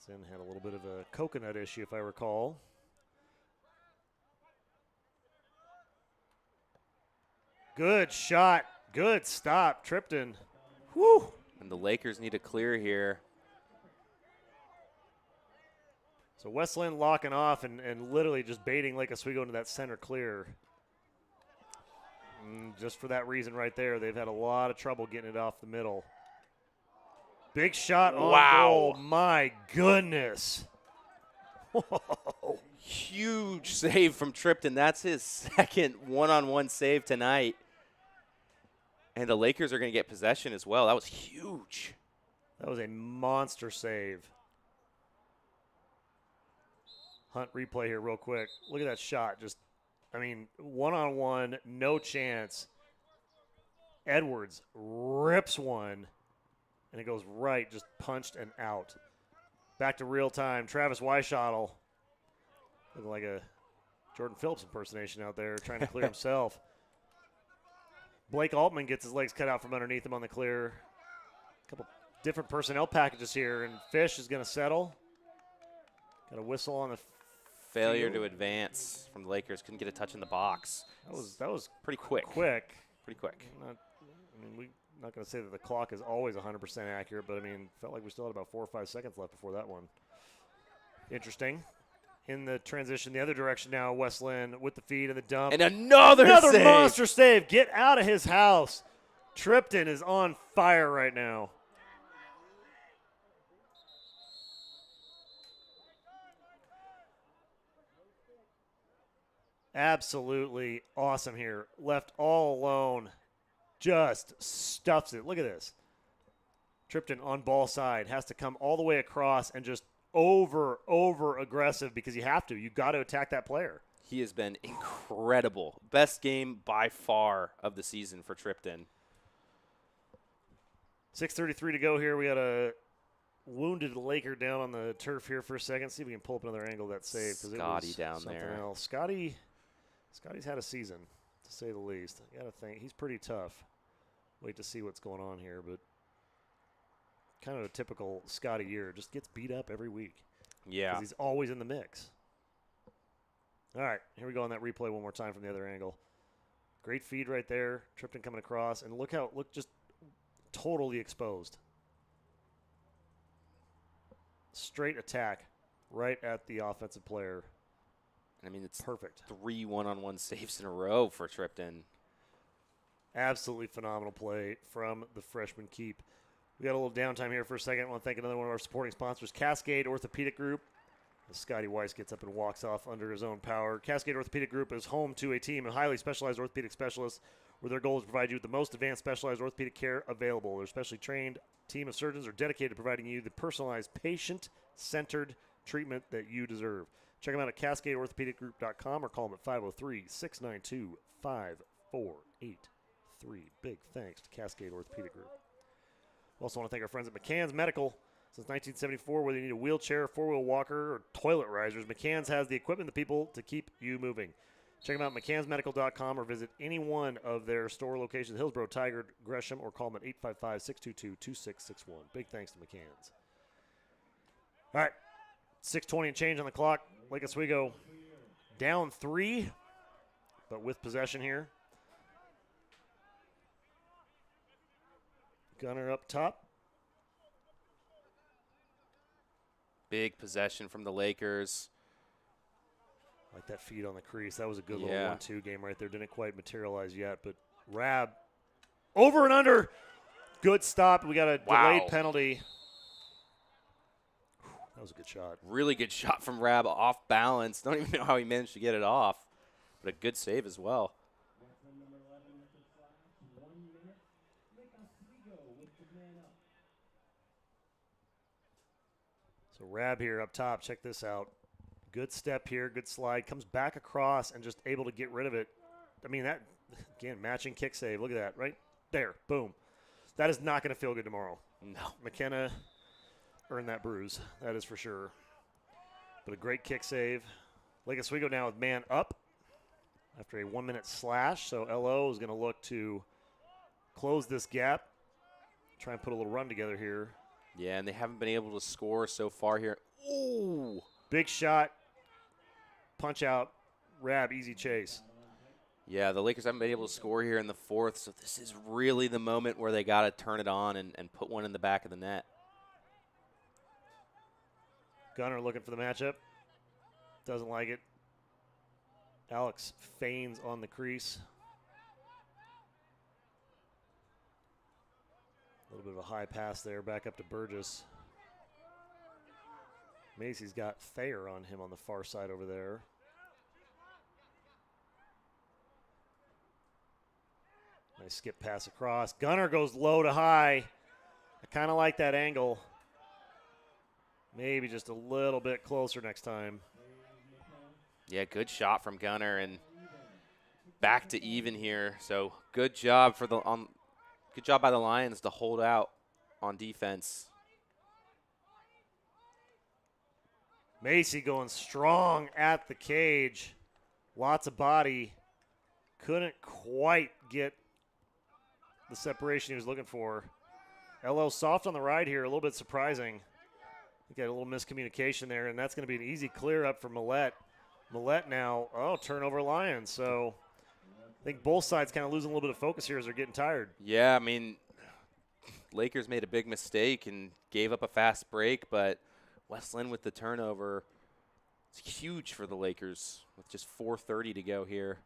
A: Zinn had a little bit of a coconut issue, if I recall. Good shot. Good stop. Tripton. Whew.
B: And the Lakers need a clear here.
A: So Westland locking off and literally just baiting Lake Oswego into that center clear. And just for that reason right there, they've had a lot of trouble getting it off the middle. Big shot on goal. My goodness. Whoa.
B: Huge save from Tripton. That's his second one-on-one save tonight. And the Lakers are going to get possession as well. That was huge.
A: That was a monster save. Hunt replay here real quick. Look at that shot. Just, I mean, one-on-one, no chance. Edwards rips one. And it goes right, just punched and out. Back to real time. Travis Weishottle, looking like a Jordan Phillips impersonation out there, trying to clear himself. Blake Altman gets his legs cut out from underneath him on the clear. A couple different personnel packages here, and Fish is going to settle. Got a whistle on the
B: failure to advance from the Lakers. Couldn't get a touch in the box.
A: That was
B: pretty quick. Pretty quick.
A: We're not going to say that the clock is always 100% accurate, but, I mean, felt like we still had about 4 or 5 seconds left before that one. Interesting. in the transition the other direction now. West Linn with the feed and the dump.
B: And another save.
A: Monster save. Get out of his house. Tripton is on fire right now. Absolutely awesome here. Left all alone. Just stuffs it. Look at this. Tripton on ball side. Has to come all the way across and just over aggressive because you have to. You got to attack that player.
B: He has been incredible. Best game by far of the season for Tripton.
A: 6:33 to go here. We got a wounded Laker down on the turf here for a second. See if we can pull up another angle of that save.
B: Scotty
A: it was
B: down
A: something
B: there.
A: Else. Scotty's had a season, to say the least. I got to think. He's pretty tough. Wait to see what's going on here, but kind of a typical Scotty year. Just gets beat up every week.
B: Yeah.
A: Because he's always in the mix. All right, here we go on that replay one more time from the other angle. Great feed right there. Tripton coming across. And look just totally exposed. Straight attack right at the offensive player.
B: I mean, it's
A: perfect.
B: 3 one-on-one saves in a row for Tripton.
A: Absolutely phenomenal play from the freshman keep. We got a little downtime here for a second. I want to thank another one of our supporting sponsors, Cascade Orthopedic Group. As Scotty Weiss gets up and walks off under his own power. Cascade Orthopedic Group is home to a team of highly specialized orthopedic specialists where their goal is to provide you with the most advanced specialized orthopedic care available. Their specially trained team of surgeons are dedicated to providing you the personalized, patient-centered treatment that you deserve. Check them out at CascadeOrthopedicGroup.com or call them at 503-692-5483. Big thanks to Cascade Orthopedic Group. We also want to thank our friends at McCann's Medical. Since 1974, whether you need a wheelchair, four-wheel walker, or toilet risers, McCann's has the equipment and the people to keep you moving. Check them out at mccannsmedical.com or visit any one of their store locations, Hillsborough, Tigard, Gresham, or call them at 855-622-2661. Big thanks to McCann's. All right, 6:20 and change on the clock. Lake Oswego down 3, but with possession here. Gunner up top.
B: Big possession from the Lakers.
A: Like that feed on the crease. That was a good little
B: Yeah.
A: 1-2 game right there. Didn't quite materialize yet, but Rab over and under. Good stop. We got a delayed penalty. That was a good shot.
B: Really good shot from Rab off balance. Don't even know how he managed to get it off, but a good save as well.
A: So Rab here up top. Check this out. Good step here. Good slide. Comes back across and just able to get rid of it. I mean, that, again, matching kick save. Look at that. Right there. Boom. That is not going to feel good tomorrow.
B: No.
A: McKenna earned that bruise. That is for sure. But a great kick save. Lake Oswego now with man up after a 1-minute slash. So LO is going to look to close this gap. Try and put a little run together here.
B: Yeah, and they haven't been able to score so far here. Ooh.
A: Big shot. Punch out. Rab, easy chase.
B: Yeah, the Lakers haven't been able to score here in the fourth, so this is really the moment where they got to turn it on and put one in the back of the net.
A: Gunner looking for the matchup. Doesn't like it. Alex feigns on the crease. A little bit of a high pass there, back up to Burgess. Macy's got Thayer on him on the far side over there. Nice skip pass across. Gunner goes low to high. I kind of like that angle. Maybe just a little bit closer next time.
B: Yeah, good shot from Gunner and back to even here. So good job for good job by the Lions to hold out on defense.
A: Macy going strong at the cage. Lots of body. Couldn't quite get the separation he was looking for. LO soft on the ride here, a little bit surprising. Got a little miscommunication there, and that's going to be an easy clear up for Millette. Millette now, turnover Lions. So I think both sides kind of losing a little bit of focus here as they're getting tired.
B: Yeah, I mean, Lakers made a big mistake and gave up a fast break, but West Linn with the turnover. It's huge for the Lakers with just 4:30 to go here.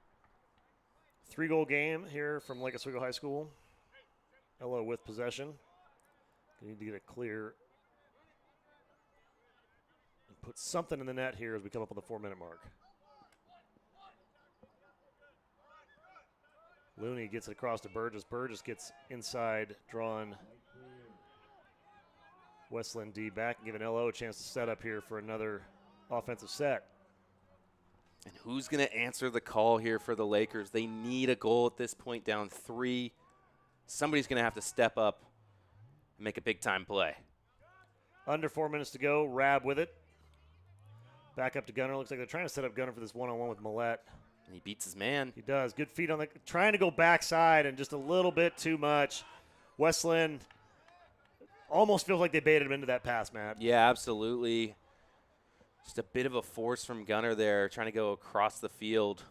A: 3-goal game here from Lake Oswego High School. Ella with possession. They need to get it clear and put something in the net here as we come up on the 4-minute mark. Looney gets it across to Burgess. Burgess gets inside, drawn Westland D back and giving LO a chance to set up here for another offensive set.
B: And who's going to answer the call here for the Lakers? They need a goal at this point, down 3. Somebody's going to have to step up and make a big-time play.
A: Under 4 minutes to go. Rab with it. Back up to Gunner. Looks like they're trying to set up Gunner for this one-on-one with Millette.
B: And he beats his man.
A: He does. Good feet on the – trying to go backside and just a little bit too much. Westland almost feels like they baited him into that pass, Matt.
B: Yeah, absolutely. Just a bit of a force from Gunner there, trying to go across the field.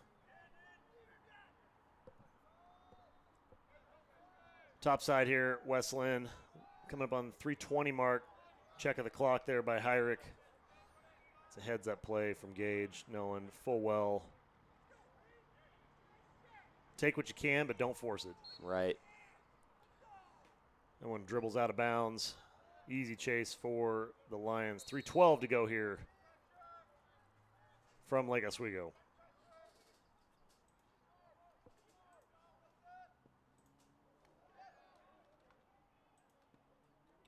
A: Top side here, Westland coming up on the 3:20 mark. Check of the clock there by Hyrick. It's a heads-up play from Gage, knowing full well. Take what you can, but don't force it.
B: Right.
A: That one dribbles out of bounds. Easy chase for the Lions. 3:12 to go here from Lake Oswego.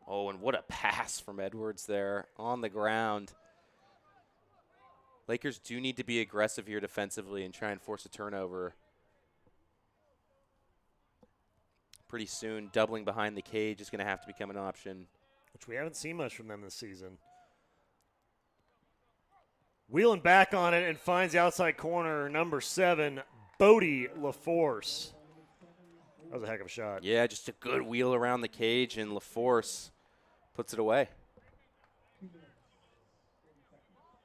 B: Oh, and what a pass from Edwards there on the ground. Lakers do need to be aggressive here defensively and try and force a turnover. Pretty soon, doubling behind the cage is going to have to become an option.
A: Which we haven't seen much from them this season. Wheeling back on it and finds the outside corner, number 7, Bodie LaForce. That was a heck of a shot.
B: Yeah, just a good wheel around the cage, and LaForce puts it away.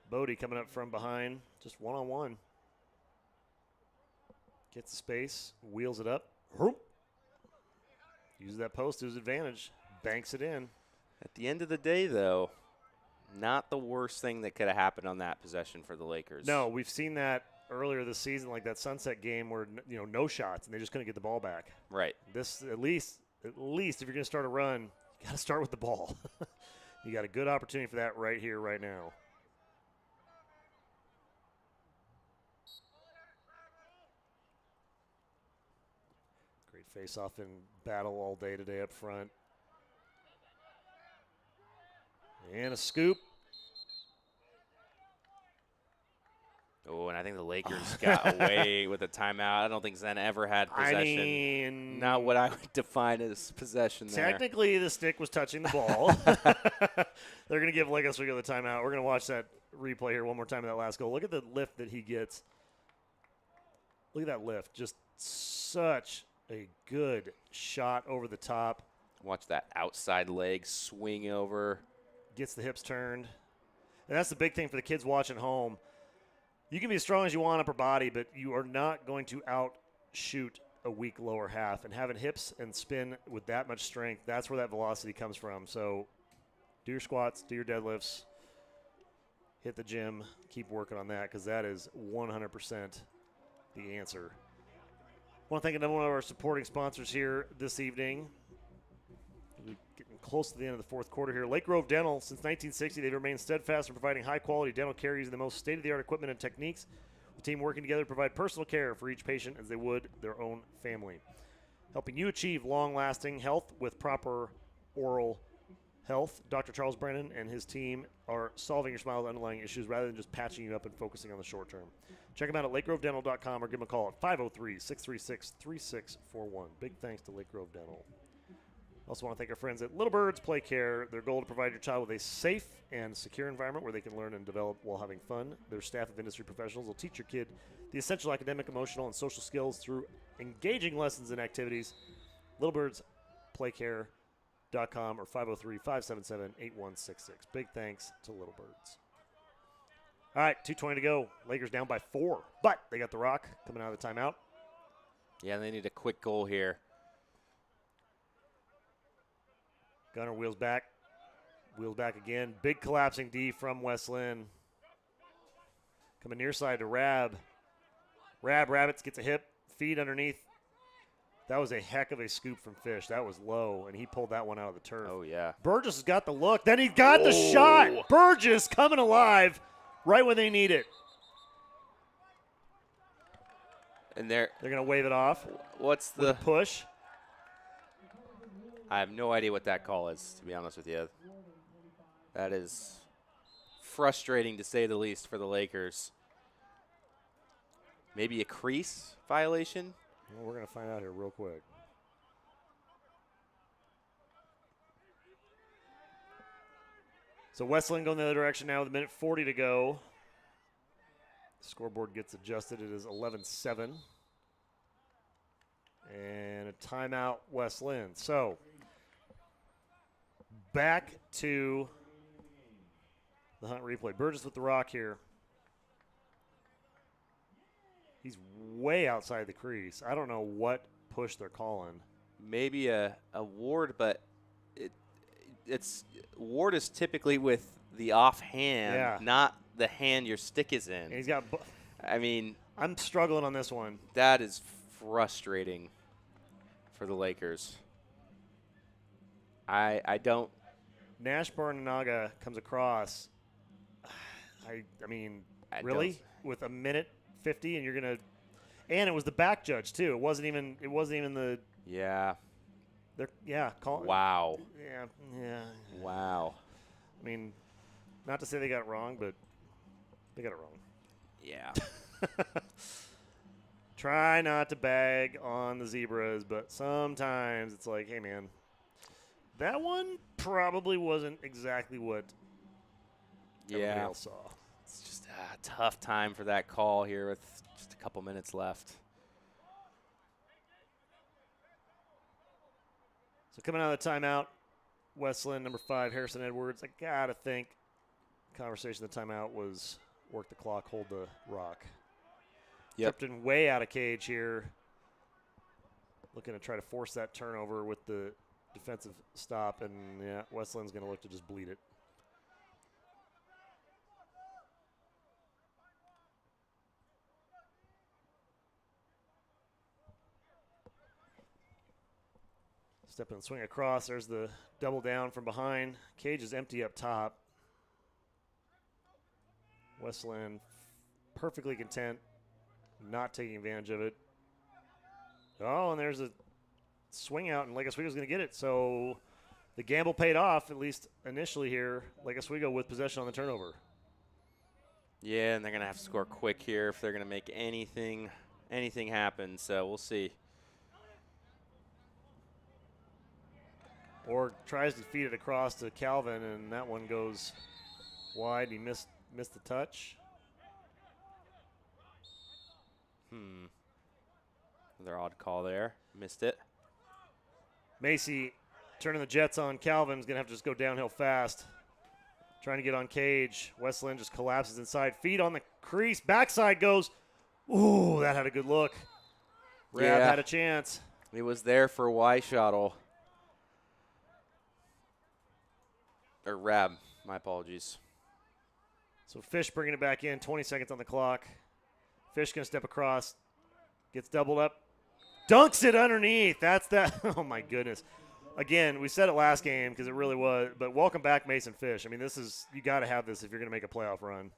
A: Bodie coming up from behind, just one-on-one. Gets the space, wheels it up. Uses that post to his advantage, banks it in.
B: At the end of the day, though, not the worst thing that could have happened on that possession for the Lakers.
A: No, we've seen that earlier this season, like that Sunset game where, no shots, and they just couldn't get the ball back.
B: Right.
A: This, at least if you're going to start a run, you got to start with the ball. You got a good opportunity for that right here, right now. Great face-off and battle all day today up front. And a scoop.
B: Oh, and I think the Lakers got away with a timeout. I don't think Zen ever had possession.
A: I mean,
B: not what I would define as possession there.
A: Technically, the stick was touching the ball. They're going to give Lake Oswego the timeout. We're going to watch that replay here one more time of that last goal. Look at the lift that he gets. Look at that lift. Just such a good shot over the top.
B: Watch that outside leg swing over.
A: Gets the hips turned. And that's the big thing for the kids watching home. You can be as strong as you want upper body, but you are not going to outshoot a weak lower half. And having hips and spin with that much strength, that's where that velocity comes from. So do your squats, do your deadlifts, hit the gym, keep working on that, because that is 100% the answer. I want to thank another one of our supporting sponsors here this evening. We're getting close to the end of the fourth quarter here. Lake Grove Dental, since 1960, they've remained steadfast in providing high-quality dental care using the most state-of-the-art equipment and techniques. The team working together to provide personal care for each patient as they would their own family. Helping you achieve long-lasting health with proper oral health. Dr. Charles Brennan and his team are solving your smile's underlying issues rather than just patching you up and focusing on the short term. Check them out at lakegrovedental.com or give them a call at 503-636-3641. Big thanks to Lake Grove Dental. Also want to thank our friends at Little Birds Play Care. Their goal to provide your child with a safe and secure environment where they can learn and develop while having fun. Their staff of industry professionals will teach your kid the essential academic, emotional, and social skills through engaging lessons and activities. LittleBirdsPlayCare.com or 503-577-8166. Big thanks to Little Birds. All right, 2:20 to go. Lakers down by 4, but they got the rock coming out of the timeout.
B: Yeah, they need a quick goal here.
A: Gunner wheels back again. Big collapsing D from West Linn. Coming near side to Rab. Rabbits gets a hip, feed underneath. That was a heck of a scoop from Fish. That was low, and he pulled that one out of the turf.
B: Oh, yeah.
A: Burgess has got the look. Then he got the shot. Burgess coming alive right when they need it.
B: And they're
A: going to wave it off.
B: What's
A: with
B: the
A: a push?
B: I have no idea what that call is, to be honest with you. That is frustrating, to say the least, for the Lakers. Maybe a crease violation?
A: Well, we're going to find out here real quick. So Westland going the other direction now with 1:40 to go. Scoreboard gets adjusted. It is 11-7. And a timeout, West Linn. So back to the Hunt replay. Burgess with the rock here. He's way outside the crease. I don't know what push they're calling.
B: Maybe a Ward, but it's Ward is typically with the offhand, not the hand your stick is in.
A: And he's got.
B: I mean,
A: I'm struggling on this one.
B: That is frustrating for the Lakers. I don't.
A: Nash Barnanaga comes across. I mean, really? With 1:50, and you're gonna. And it was the back judge too. It wasn't even the.
B: Yeah.
A: Call.
B: Wow.
A: Yeah.
B: Wow.
A: I mean, not to say they got it wrong, but they got it wrong.
B: Yeah.
A: Try not to bag on the Zebras, but sometimes it's like, hey, man, that one probably wasn't exactly what everybody else saw.
B: It's just a tough time for that call here with just a couple minutes left.
A: So coming out of the timeout, Westland, number 5, Harrison Edwards. I got to think conversation of the timeout was work the clock, hold the rock.
B: Yep.
A: Tipton way out of cage here. Looking to try to force that turnover with the defensive stop, and Westland's going to look to just bleed it. Step and swing across. There's the double down from behind. Cage is empty up top. Westland perfectly content, not taking advantage of it. Oh, and there's a swing out, and Lake Oswego's going to get it. So the gamble paid off, at least initially here. Lake Oswego with possession on the turnover.
B: Yeah, and they're going to have to score quick here if they're going to make anything happen. So we'll see.
A: Or tries to feed it across to Calvin, and that one goes wide. He missed the touch.
B: Another odd call there. Missed it.
A: Macy turning the Jets on Calvin's going to have to just go downhill fast. Trying to get on Cage. Westland just collapses inside. Feet on the crease. Backside goes. Ooh, that had a good look. Rab had a chance.
B: It was there for Weishottle. Or Rab, my apologies.
A: So Fish bringing it back in, 20 seconds on the clock. Fish going to step across, gets doubled up, dunks it underneath. That's that. Oh, my goodness. Again, we said it last game because it really was, but welcome back, Mason Fish. I mean, you got to have this if you're going to make a playoff run.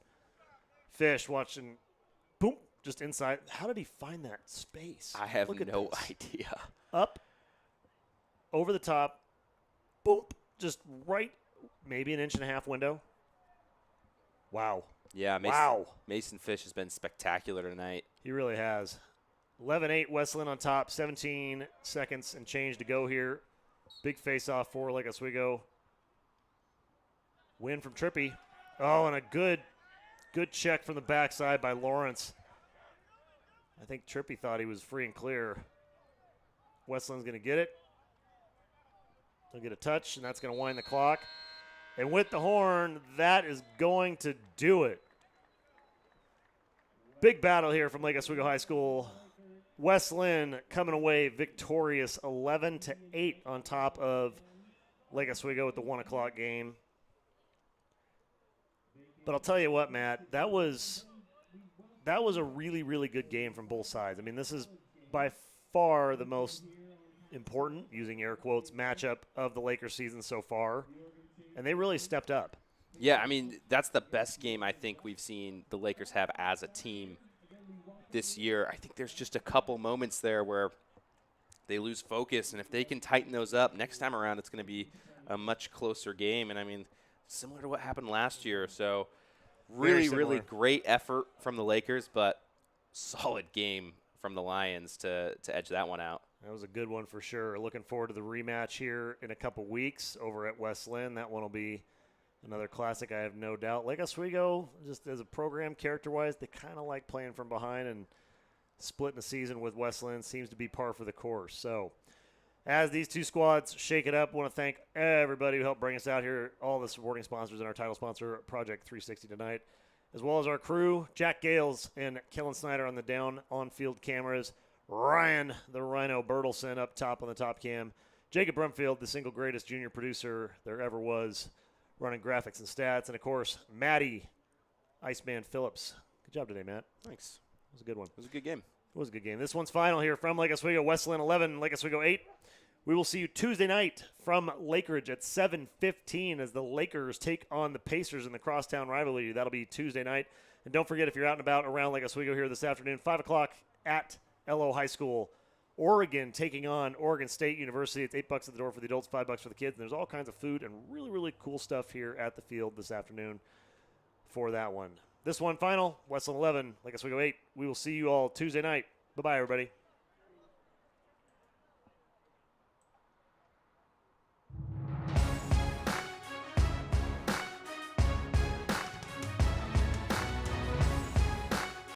A: Fish watching, boom, just inside. How did he find that space?
B: I have no idea.
A: Up, over the top, boom, just right, maybe an 1.5 inch window. Wow.
B: Yeah, Mason Fish has been spectacular tonight.
A: He really has. 11-8, Westland on top, 17 seconds and change to go here. Big face-off for Lake Oswego. Win from Trippy. Oh, and a good check from the backside by Lawrence. I think Trippy thought he was free and clear. Westland's going to get it. They'll get a touch, and that's going to wind the clock. And with the horn, that is going to do it. Big battle here from Lake Oswego High School. West Linn coming away victorious 11-8 on top of Lake Oswego with the 1 o'clock game. But I'll tell you what, Matt, that was that was a really, really good game from both sides. I mean, this is by far the most important, using air quotes, matchup of the Lakers season so far, and they really stepped up.
B: Yeah, I mean, that's the best game I think we've seen the Lakers have as a team this year. I think there's just a couple moments there where they lose focus, and if they can tighten those up next time around, it's going to be a much closer game. And, I mean, similar to what happened last year. So really, really great effort from the Lakers, but solid game from the Lions to edge that one out.
A: That was a good one for sure. Looking forward to the rematch here in a couple weeks over at West Linn. That one will be another classic, I have no doubt. Lake Oswego, just as a program, character-wise, they kind of like playing from behind, and splitting the season with West Linn seems to be par for the course. So as these two squads shake it up, I want to thank everybody who helped bring us out here, all the supporting sponsors and our title sponsor, Project 360 tonight, as well as our crew, Jack Gales and Kellen Snyder on the down on-field cameras, Ryan the Rhino Bertelson up top on the top cam, Jacob Brumfield, the single greatest junior producer there ever was, running graphics and stats, and, of course, Matty Iceman Phillips. Good job today, Matt.
B: Thanks.
A: It was a good one.
B: It was a good game.
A: It was a good game. This one's final here from Lake Oswego, West Linn 11, Lake Oswego 8. We will see you Tuesday night from Lakeridge at 7:15 as the Lakers take on the Pacers in the crosstown rivalry. That'll be Tuesday night. And don't forget, if you're out and about around Lake Oswego here this afternoon, 5 o'clock at LO High School, Oregon taking on Oregon State University. It's $8 at the door for the adults, $5 for the kids. And there's all kinds of food and really, really cool stuff here at the field this afternoon for that one. This one final, West Linn 11, Lake Oswego 8. We will see you all Tuesday night. Bye-bye, everybody.